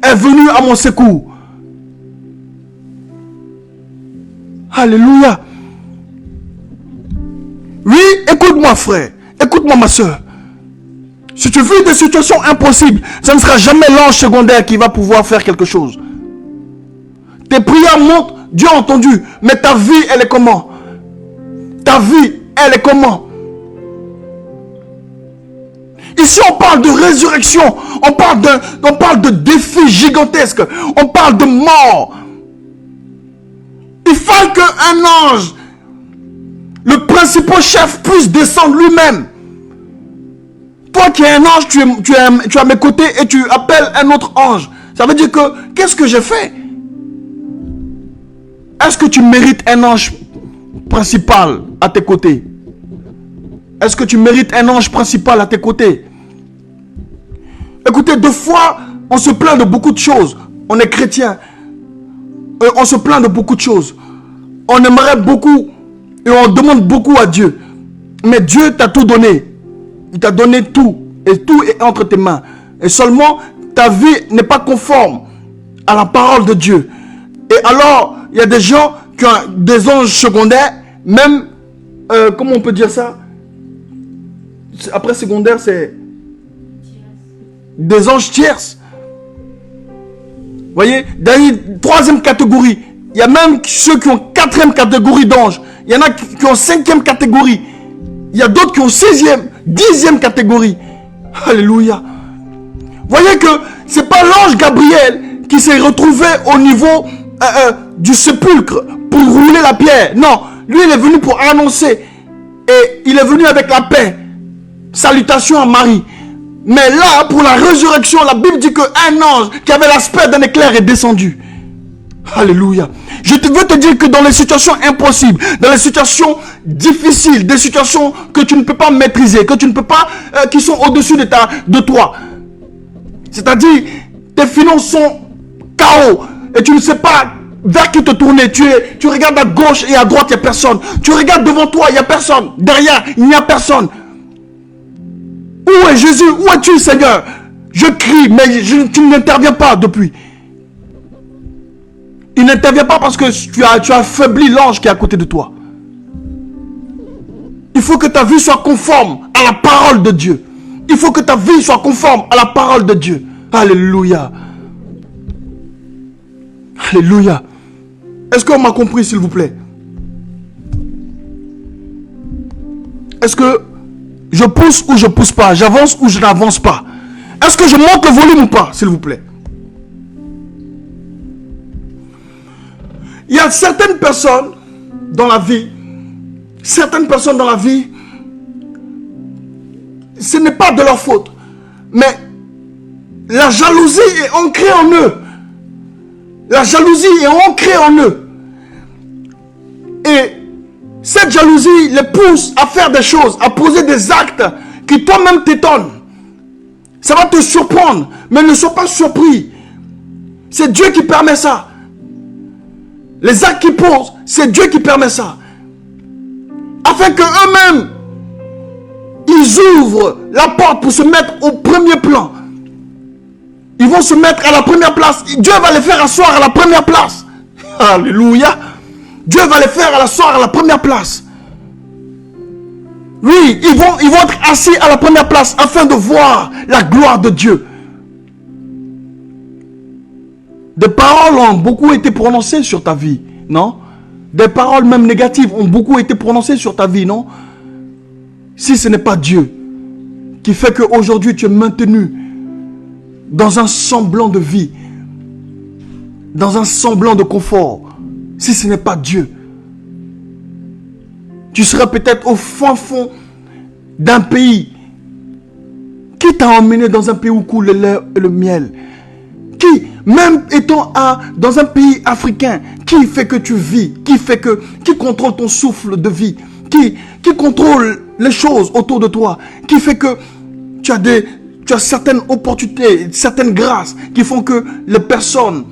est venu à mon secours. Alléluia. Oui, écoute-moi frère, écoute-moi ma soeur. Si tu vis des situations impossibles, ça ne sera jamais l'ange secondaire qui va pouvoir faire quelque chose. Tes prières montent, Dieu a entendu, mais ta vie, elle est comment? Ta vie, elle est comment? Ici, on parle de résurrection, on parle de défis gigantesques, on parle de mort. Il faut qu'un ange, le principal chef, puisse descendre lui-même. Toi qui es un ange, tu es à mes côtés et tu appelles un autre ange. Ça veut dire que, qu'est-ce que j'ai fait? Est-ce que tu mérites un ange principal à tes côtés? Est-ce que tu mérites un ange principal à tes côtés? Écoutez, deux fois, on se plaint de beaucoup de choses. On est chrétien. On se plaint de beaucoup de choses. On aimerait beaucoup et on demande beaucoup à Dieu. Mais Dieu t'a tout donné. Il t'a donné tout. Et tout est entre tes mains. Et seulement, ta vie n'est pas conforme à la parole de Dieu. Et alors, il y a des gens qui ont des anges secondaires. Même, comment on peut dire ça? Après secondaire, c'est des anges tierces. Vous voyez, dans une troisième catégorie. Il y a même ceux qui ont quatrième catégorie d'anges. Il y en a qui ont cinquième catégorie. Il y a d'autres qui ont 6e, 10e catégorie. Alléluia. Voyez que ce n'est pas l'ange Gabriel qui s'est retrouvé au niveau du sépulcre pour rouler la pierre. Non, lui il est venu pour annoncer. Et il est venu avec la paix. Salutations à Marie. Mais là, pour la résurrection, la Bible dit qu'un ange qui avait l'aspect d'un éclair est descendu. Alléluia. Je veux te dire que dans les situations impossibles, dans les situations difficiles, des situations que tu ne peux pas maîtriser, que tu ne peux pas, qui sont au-dessus de toi, c'est-à-dire tes finances sont chaos, et tu ne sais pas vers qui te tourner. Tu regardes à gauche et à droite, il n'y a personne. Tu regardes devant toi, il n'y a personne. Derrière, il n'y a personne. Où est Jésus? Où es-tu, Seigneur? Je crie, mais tu n'interviens pas depuis. Il n'intervient pas parce que tu as affaibli l'ange qui est à côté de toi. Il faut que ta vie soit conforme à la parole de Dieu. Il faut que ta vie soit conforme à la parole de Dieu. Alléluia. Alléluia. Est-ce qu'on m'a compris, s'il vous plaît? Est-ce que je pousse ou je pousse pas? J'avance ou je n'avance pas? Est-ce que je monte le volume ou pas, s'il vous plaît? Il y a certaines personnes dans la vie, ce n'est pas de leur faute, mais la jalousie est ancrée en eux. La jalousie est ancrée en eux. Et cette jalousie les pousse à faire des choses, à poser des actes qui toi-même t'étonnent. Ça va te surprendre, mais ne sois pas surpris. C'est Dieu qui permet ça. Les actes qu'ils posent, c'est Dieu qui permet ça. Afin qu'eux-mêmes, ils ouvrent la porte pour se mettre au premier plan. Ils vont se mettre à la première place. Dieu va les faire asseoir à la première place. Alléluia. Dieu va les faire asseoir à la première place. Oui, ils vont être assis à la première place afin de voir la gloire de Dieu. Des paroles ont beaucoup été prononcées sur ta vie, non? Des paroles même négatives ont beaucoup été prononcées sur ta vie, non? Si ce n'est pas Dieu qui fait qu'aujourd'hui tu es maintenu dans un semblant de vie, dans un semblant de confort, si ce n'est pas Dieu, tu serais peut-être au fond d'un pays. Qui t'a emmené dans un pays où coule le lait et le miel? Qui, même étant dans un pays africain, qui fait que tu vis? Qui contrôle ton souffle de vie? Qui contrôle les choses autour de toi? Qui fait que tu as certaines opportunités, certaines grâces qui font que les personnes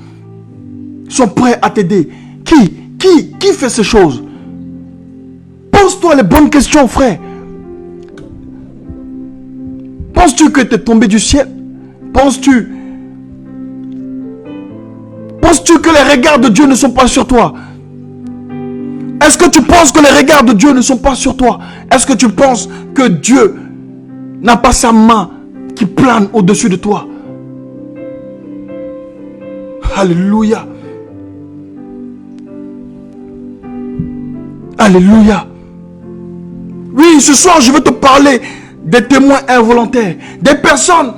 sont prêtes à t'aider? Qui fait ces choses? Pose-toi les bonnes questions, frère. Penses-tu que tu es tombé du ciel? Penses-tu que les regards de Dieu ne sont pas sur toi? Est-ce que tu penses que les regards de Dieu ne sont pas sur toi? Est-ce que tu penses que Dieu n'a pas sa main qui plane au-dessus de toi? Alléluia. Alléluia. Oui, ce soir, je veux te parler des témoins involontaires. Des personnes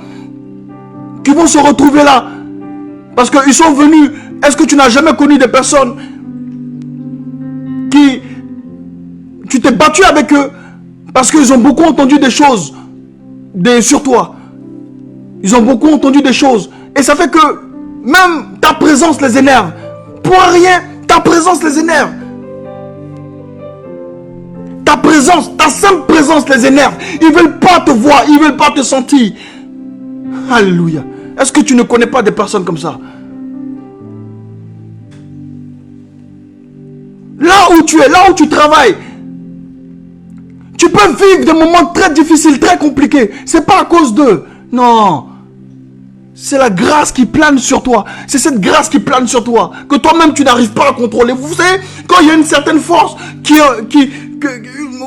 qui vont se retrouver là. Parce qu'ils sont venus. Est-ce que tu n'as jamais connu des personnes qui... Tu t'es battu avec eux parce qu'ils ont beaucoup entendu des choses sur toi. Ils ont beaucoup entendu des choses. Et ça fait que même ta présence les énerve. Pour rien, ta présence les énerve. Ta présence, ta simple présence les énerve. Ils ne veulent pas te voir, ils ne veulent pas te sentir. Alléluia. Est-ce que tu ne connais pas des personnes comme ça? Là où tu es, là où tu travailles, tu peux vivre des moments très difficiles, très compliqués. Ce n'est pas à cause d'eux. Non. C'est la grâce qui plane sur toi. C'est cette grâce qui plane sur toi que toi-même tu n'arrives pas à contrôler. Vous savez, quand il y a une certaine force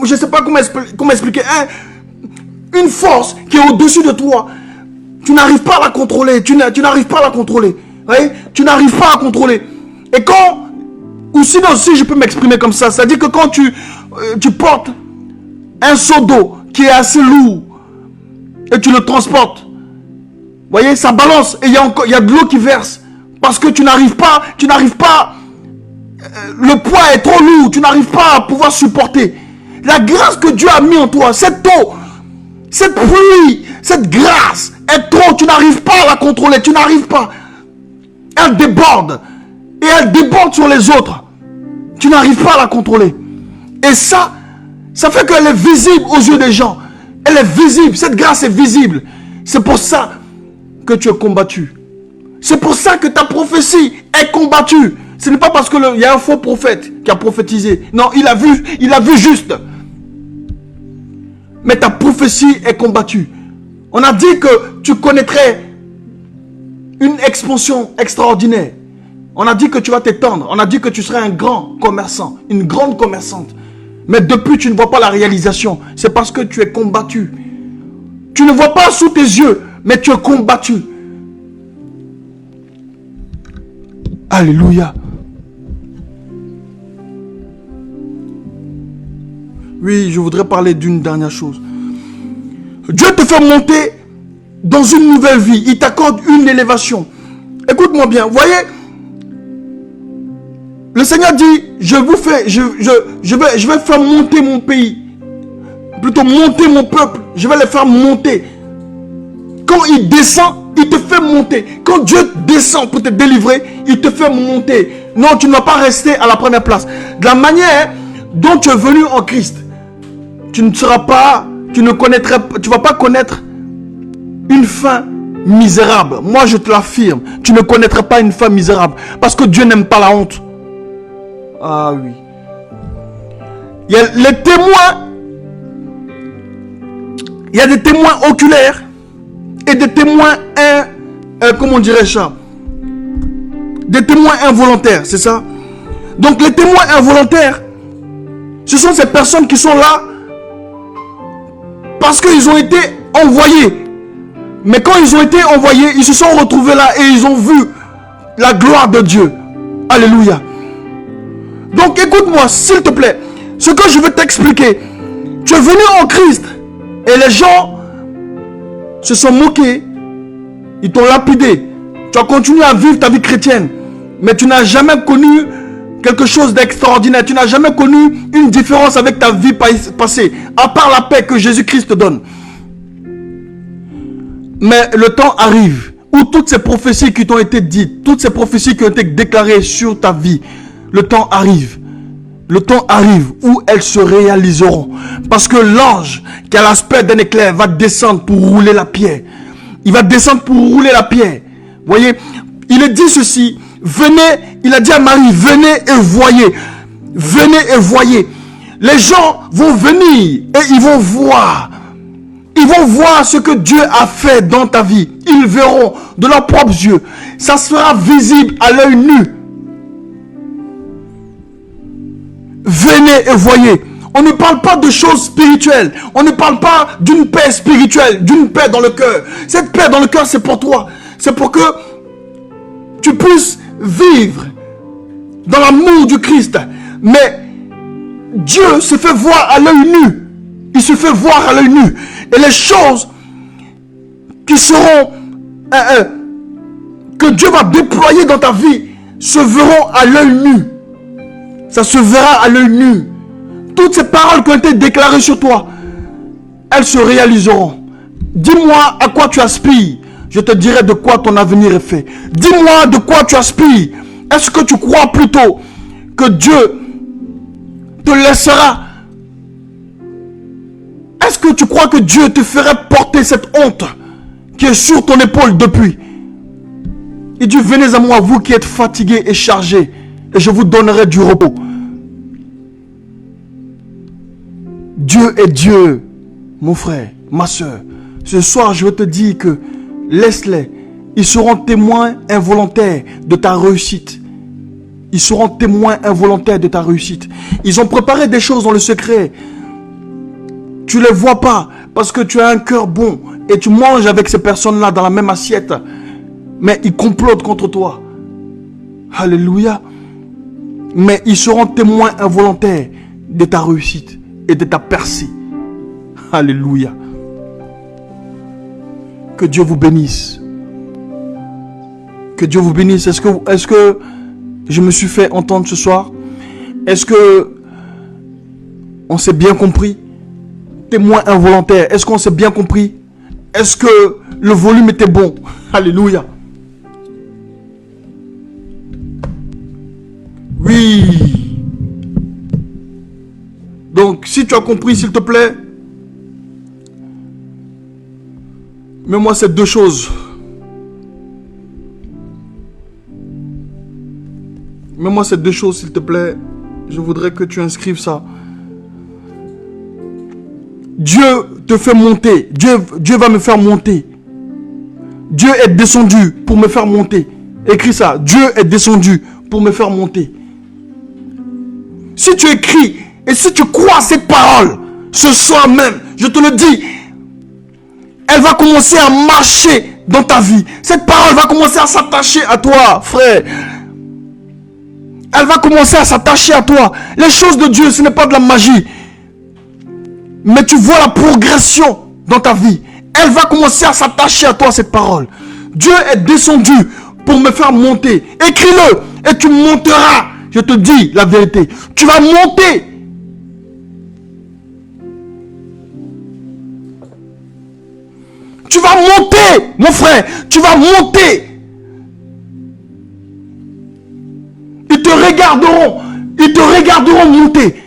je ne sais pas comment expliquer, une force qui est au-dessus de toi, tu n'arrives pas à la contrôler. Tu n'arrives pas à la contrôler. Oui? Tu n'arrives pas à contrôler. Et quand, ou sinon, si je peux m'exprimer comme ça, c'est-à-dire que quand tu portes un seau d'eau qui est assez lourd et tu le transportes, vous voyez, ça balance et il y a de l'eau qui verse parce que tu n'arrives pas, le poids est trop lourd, tu n'arrives pas à pouvoir supporter. La grâce que Dieu a mis en toi, cette eau, cette pluie, cette grâce est trop, tu n'arrives pas à la contrôler, tu n'arrives pas. Elle déborde et elle déborde sur les autres. Tu n'arrives pas à la contrôler. Et ça fait qu'elle est visible aux yeux des gens. Elle est visible, cette grâce est visible. C'est pour ça que tu es combattu. C'est pour ça que ta prophétie est combattue. Ce n'est pas parce qu'il y a un faux prophète qui a prophétisé. Non, il a vu juste. Mais ta prophétie est combattue. On a dit que tu connaîtrais une expansion extraordinaire. On a dit que tu vas t'étendre. On a dit que tu serais un grand commerçant, une grande commerçante. Mais depuis, tu ne vois pas la réalisation. C'est parce que tu es combattu. Tu ne vois pas sous tes yeux, mais tu es combattu. Alléluia. Oui, je voudrais parler d'une dernière chose. Dieu te fait monter dans une nouvelle vie. Il t'accorde une élévation. Écoute-moi bien. Vous voyez, le Seigneur dit, je vais faire monter mon pays. Plutôt monter mon peuple. Je vais les faire monter. Quand il descend, il te fait monter. Quand Dieu descend pour te délivrer, il te fait monter. Non, tu ne vas pas rester à la première place. De la manière dont tu es venu en Christ, tu ne vas pas connaître une fin misérable. Moi, je te l'affirme. Tu ne connaîtras pas une fin misérable. Parce que Dieu n'aime pas la honte. Ah oui. Il y a les témoins. Il y a des témoins oculaires et des témoins, comment dirais-je ça? Des témoins involontaires, c'est ça? Donc les témoins involontaires, ce sont ces personnes qui sont là parce qu'ils ont été envoyés. Mais quand ils ont été envoyés, ils se sont retrouvés là et ils ont vu la gloire de Dieu. Alléluia. Donc écoute-moi, s'il te plaît, ce que je veux t'expliquer. Tu es venu en Christ et les gens se sont moqués. Ils t'ont lapidé. Tu as continué à vivre ta vie chrétienne. Mais tu n'as jamais connu quelque chose d'extraordinaire. Tu n'as jamais connu une différence avec ta vie passée. À part la paix que Jésus-Christ te donne. Mais le temps arrive où toutes ces prophéties qui t'ont été dites, toutes ces prophéties qui ont été déclarées sur ta vie, le temps arrive. Le temps arrive où elles se réaliseront. Parce que l'ange qui a l'aspect d'un éclair va descendre pour rouler la pierre. Il va descendre pour rouler la pierre. Voyez, il est dit ceci. Venez, il a dit à Marie, venez et voyez. Venez et voyez. Les gens vont venir et ils vont voir. Ils vont voir ce que Dieu a fait dans ta vie. Ils verront de leurs propres yeux. Ça sera visible à l'œil nu. Venez et voyez. On ne parle pas de choses spirituelles. On ne parle pas d'une paix spirituelle, d'une paix dans le cœur. Cette paix dans le cœur, c'est pour toi. C'est pour que tu puisses vivre dans l'amour du Christ. Mais Dieu se fait voir à l'œil nu. Il se fait voir à l'œil nu. Et les choses qui seront que Dieu va déployer dans ta vie se verront à l'œil nu. Ça se verra à l'œil nu. Toutes ces paroles qui ont été déclarées sur toi, elles se réaliseront. Dis-moi à quoi tu aspires. Je te dirai de quoi ton avenir est fait. Dis-moi de quoi tu aspires. Est-ce que tu crois plutôt que Dieu te laissera? Est-ce que tu crois que Dieu te ferait porter cette honte qui est sur ton épaule depuis? Il dit, venez à moi, vous qui êtes fatigués et chargés, et je vous donnerai du repos. Dieu est Dieu, mon frère, ma soeur. Ce soir, je veux te dire que laisse-les. Ils seront témoins involontaires de ta réussite. Ils seront témoins involontaires de ta réussite. Ils ont préparé des choses dans le secret. Tu ne les vois pas parce que tu as un cœur bon et tu manges avec ces personnes-là dans la même assiette. Mais ils complotent contre toi. Alléluia. Mais ils seront témoins involontaires de ta réussite et de ta percée. Alléluia. Que Dieu vous bénisse. Que Dieu vous bénisse. Est-ce que je me suis fait entendre ce soir? Est-ce que on s'est bien compris? Témoin involontaire. Est-ce qu'on s'est bien compris? Est-ce que le volume était bon? Alléluia. Oui. Donc, si tu as compris, s'il te plaît, mets-moi ces deux choses. Mets-moi ces deux choses, s'il te plaît. Je voudrais que tu inscrives ça. Dieu te fait monter. Dieu va me faire monter. Dieu est descendu pour me faire monter. Écris ça. Dieu est descendu pour me faire monter. Si tu écris et si tu crois cette parole, ce soir même, je te le dis, elle va commencer à marcher dans ta vie. Cette parole va commencer à s'attacher à toi, frère. Elle va commencer à s'attacher à toi. Les choses de Dieu, ce n'est pas de la magie. Mais tu vois la progression dans ta vie. Elle va commencer à s'attacher à toi, cette parole. Dieu est descendu pour me faire monter. Écris-le et tu monteras. Je te dis la vérité. Tu vas monter. Tu vas monter, mon frère. Tu vas monter. Ils te regarderont. Ils te regarderont monter.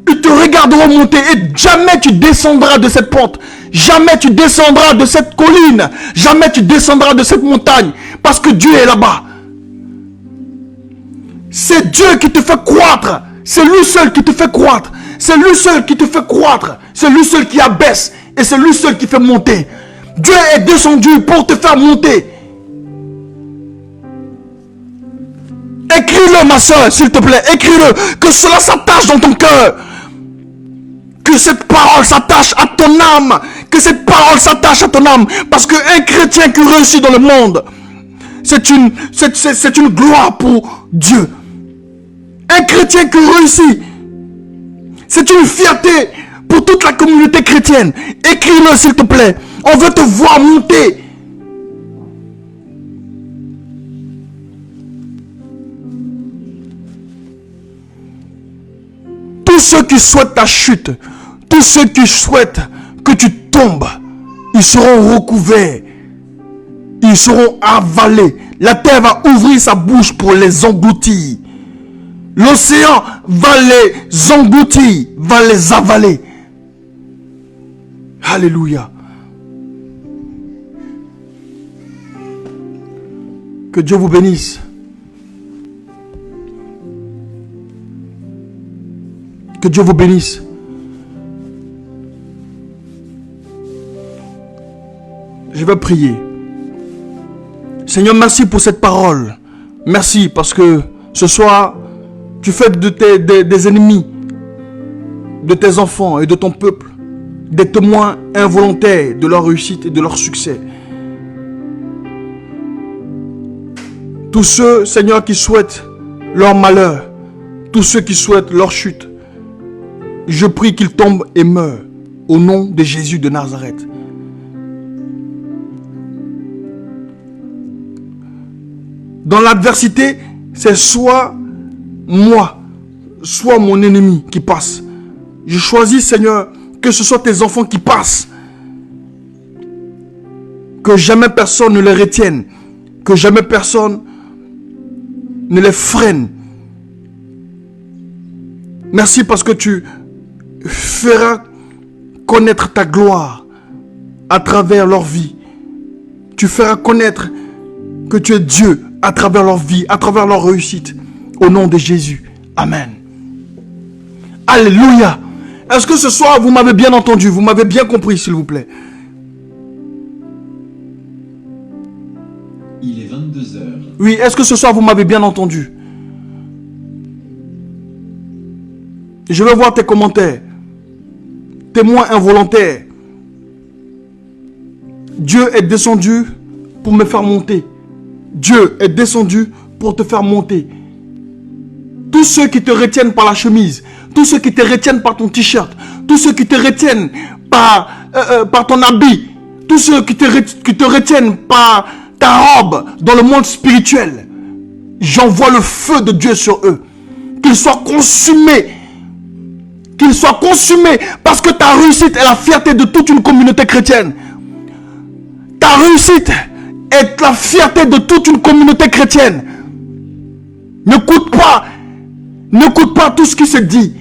Ils te regarderont monter. Et jamais tu descendras de cette pente. Jamais tu descendras de cette colline. Jamais tu descendras de cette montagne. Parce que Dieu est là-bas. C'est Dieu qui te fait croître. C'est lui seul qui te fait croître. C'est lui seul qui te fait croître. C'est lui seul qui abaisse. Et c'est lui seul qui fait monter. Dieu est descendu pour te faire monter. Écris-le, ma soeur, s'il te plaît. Écris-le. Que cela s'attache dans ton cœur. Que cette parole s'attache à ton âme. Que cette parole s'attache à ton âme. Parce qu'un chrétien qui réussit dans le monde, c'est une gloire pour Dieu. Un chrétien qui réussit, c'est une fierté pour toute la communauté chrétienne. Écris-le, s'il te plaît. On veut te voir monter. Tous ceux qui souhaitent ta chute, tous ceux qui souhaitent que tu tombes, ils seront recouverts. Ils seront avalés. La terre va ouvrir sa bouche pour les engloutir. L'océan va les engloutir, va les avaler. Alléluia. Que Dieu vous bénisse. Que Dieu vous bénisse. Je vais prier. Seigneur, merci pour cette parole. Merci parce que ce soir, tu fais des ennemis, de tes enfants et de ton peuple, des témoins involontaires de leur réussite et de leur succès. Tous ceux, Seigneur, qui souhaitent leur malheur, tous ceux qui souhaitent leur chute, je prie qu'ils tombent et meurent au nom de Jésus de Nazareth. Dans l'adversité, c'est soit moi, soit mon ennemi qui passe. Je choisis, Seigneur, que ce soit tes enfants qui passent. Que jamais personne ne les retienne. Que jamais personne ne les freine. Merci parce que tu feras connaître ta gloire à travers leur vie. Tu feras connaître que tu es Dieu à travers leur vie, à travers leur réussite. Au nom de Jésus. Amen. Alléluia. Est-ce que ce soir, vous m'avez bien entendu? Vous m'avez bien compris, s'il vous plaît? Il est 22h. Oui, est-ce que ce soir, vous m'avez bien entendu? Je veux voir tes commentaires. Témoins involontaires. Dieu est descendu pour me faire monter. Dieu est descendu pour te faire monter. Tous ceux qui te retiennent par la chemise, tous ceux qui te retiennent par ton t-shirt, tous ceux qui te retiennent par ton habit, tous ceux qui te retiennent par ta robe dans le monde spirituel, j'envoie le feu de Dieu sur eux. Qu'ils soient consumés. Qu'ils soient consumés parce que ta réussite est la fierté de toute une communauté chrétienne. Ta réussite est la fierté de toute une communauté chrétienne. N'écoute pas tout ce qui se dit.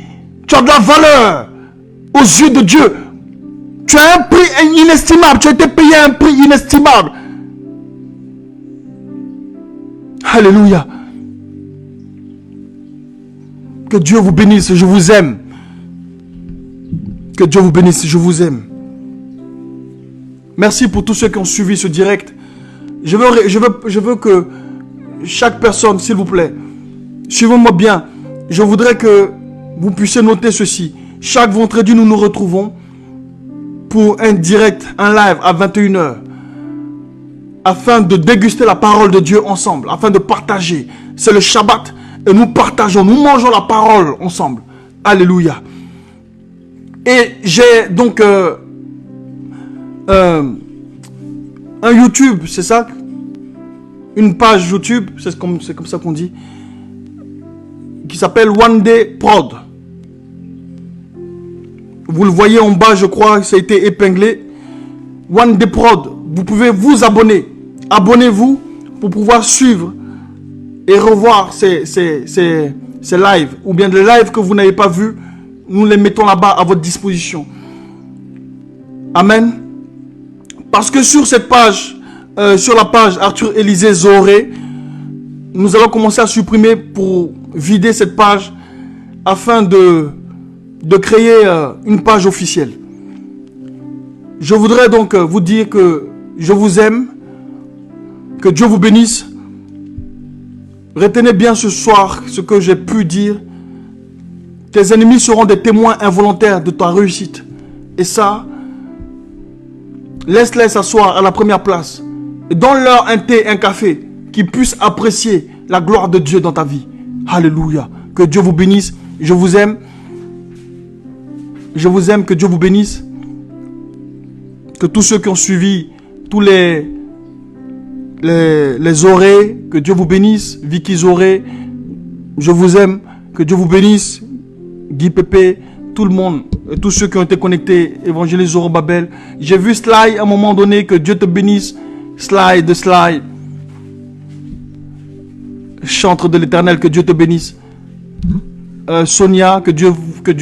Tu as de la valeur aux yeux de Dieu. Tu as un prix inestimable. Tu as été payé un prix inestimable. Alléluia. Que Dieu vous bénisse, je vous aime. Que Dieu vous bénisse, je vous aime. Merci pour tous ceux qui ont suivi ce direct. Je veux que chaque personne, s'il vous plaît, suivez-moi bien. Je voudrais que vous puissiez noter ceci. Chaque vendredi, nous nous retrouvons pour un direct, un live à 21h. Afin de déguster la parole de Dieu ensemble. Afin de partager. C'est le Shabbat. Et nous partageons, nous mangeons la parole ensemble. Alléluia. Et j'ai donc un YouTube, c'est ça? Une page YouTube, c'est comme ça qu'on dit, qui s'appelle One Day Prod. Vous le voyez en bas, je crois, ça a été épinglé. One Day Prod. Vous pouvez vous abonner. Abonnez-vous pour pouvoir suivre et revoir ces lives, ou bien les lives que vous n'avez pas vus, nous les mettons là-bas à votre disposition. Amen. Parce que sur cette page, sur la page Arthur Élisée Zoré, nous allons commencer à supprimer pour vider cette page afin de créer une page officielle. Je voudrais donc vous dire que je vous aime, que Dieu vous bénisse. Retenez bien ce soir ce que j'ai pu dire. Tes ennemis seront des témoins involontaires de ta réussite. Et ça, laisse-les s'asseoir à la première place. Et donne-leur un thé, un café, qui puissent apprécier la gloire de Dieu dans ta vie. Alléluia. Que Dieu vous bénisse. Je vous aime. Je vous aime. Que Dieu vous bénisse. Que tous ceux qui ont suivi, tous les Zoré, que Dieu vous bénisse. Vicky Zoré, je vous aime. Que Dieu vous bénisse. Guy Pépé, tout le monde, et tous ceux qui ont été connectés, Évangéliste Zorobabel. J'ai vu Sly à un moment donné, que Dieu te bénisse. Sly de Sly. Chantre de l'Éternel, que Dieu te bénisse. Sonia, que Dieu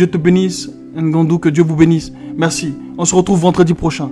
te bénisse. Ngandou, que Dieu vous bénisse. Merci. On se retrouve vendredi prochain.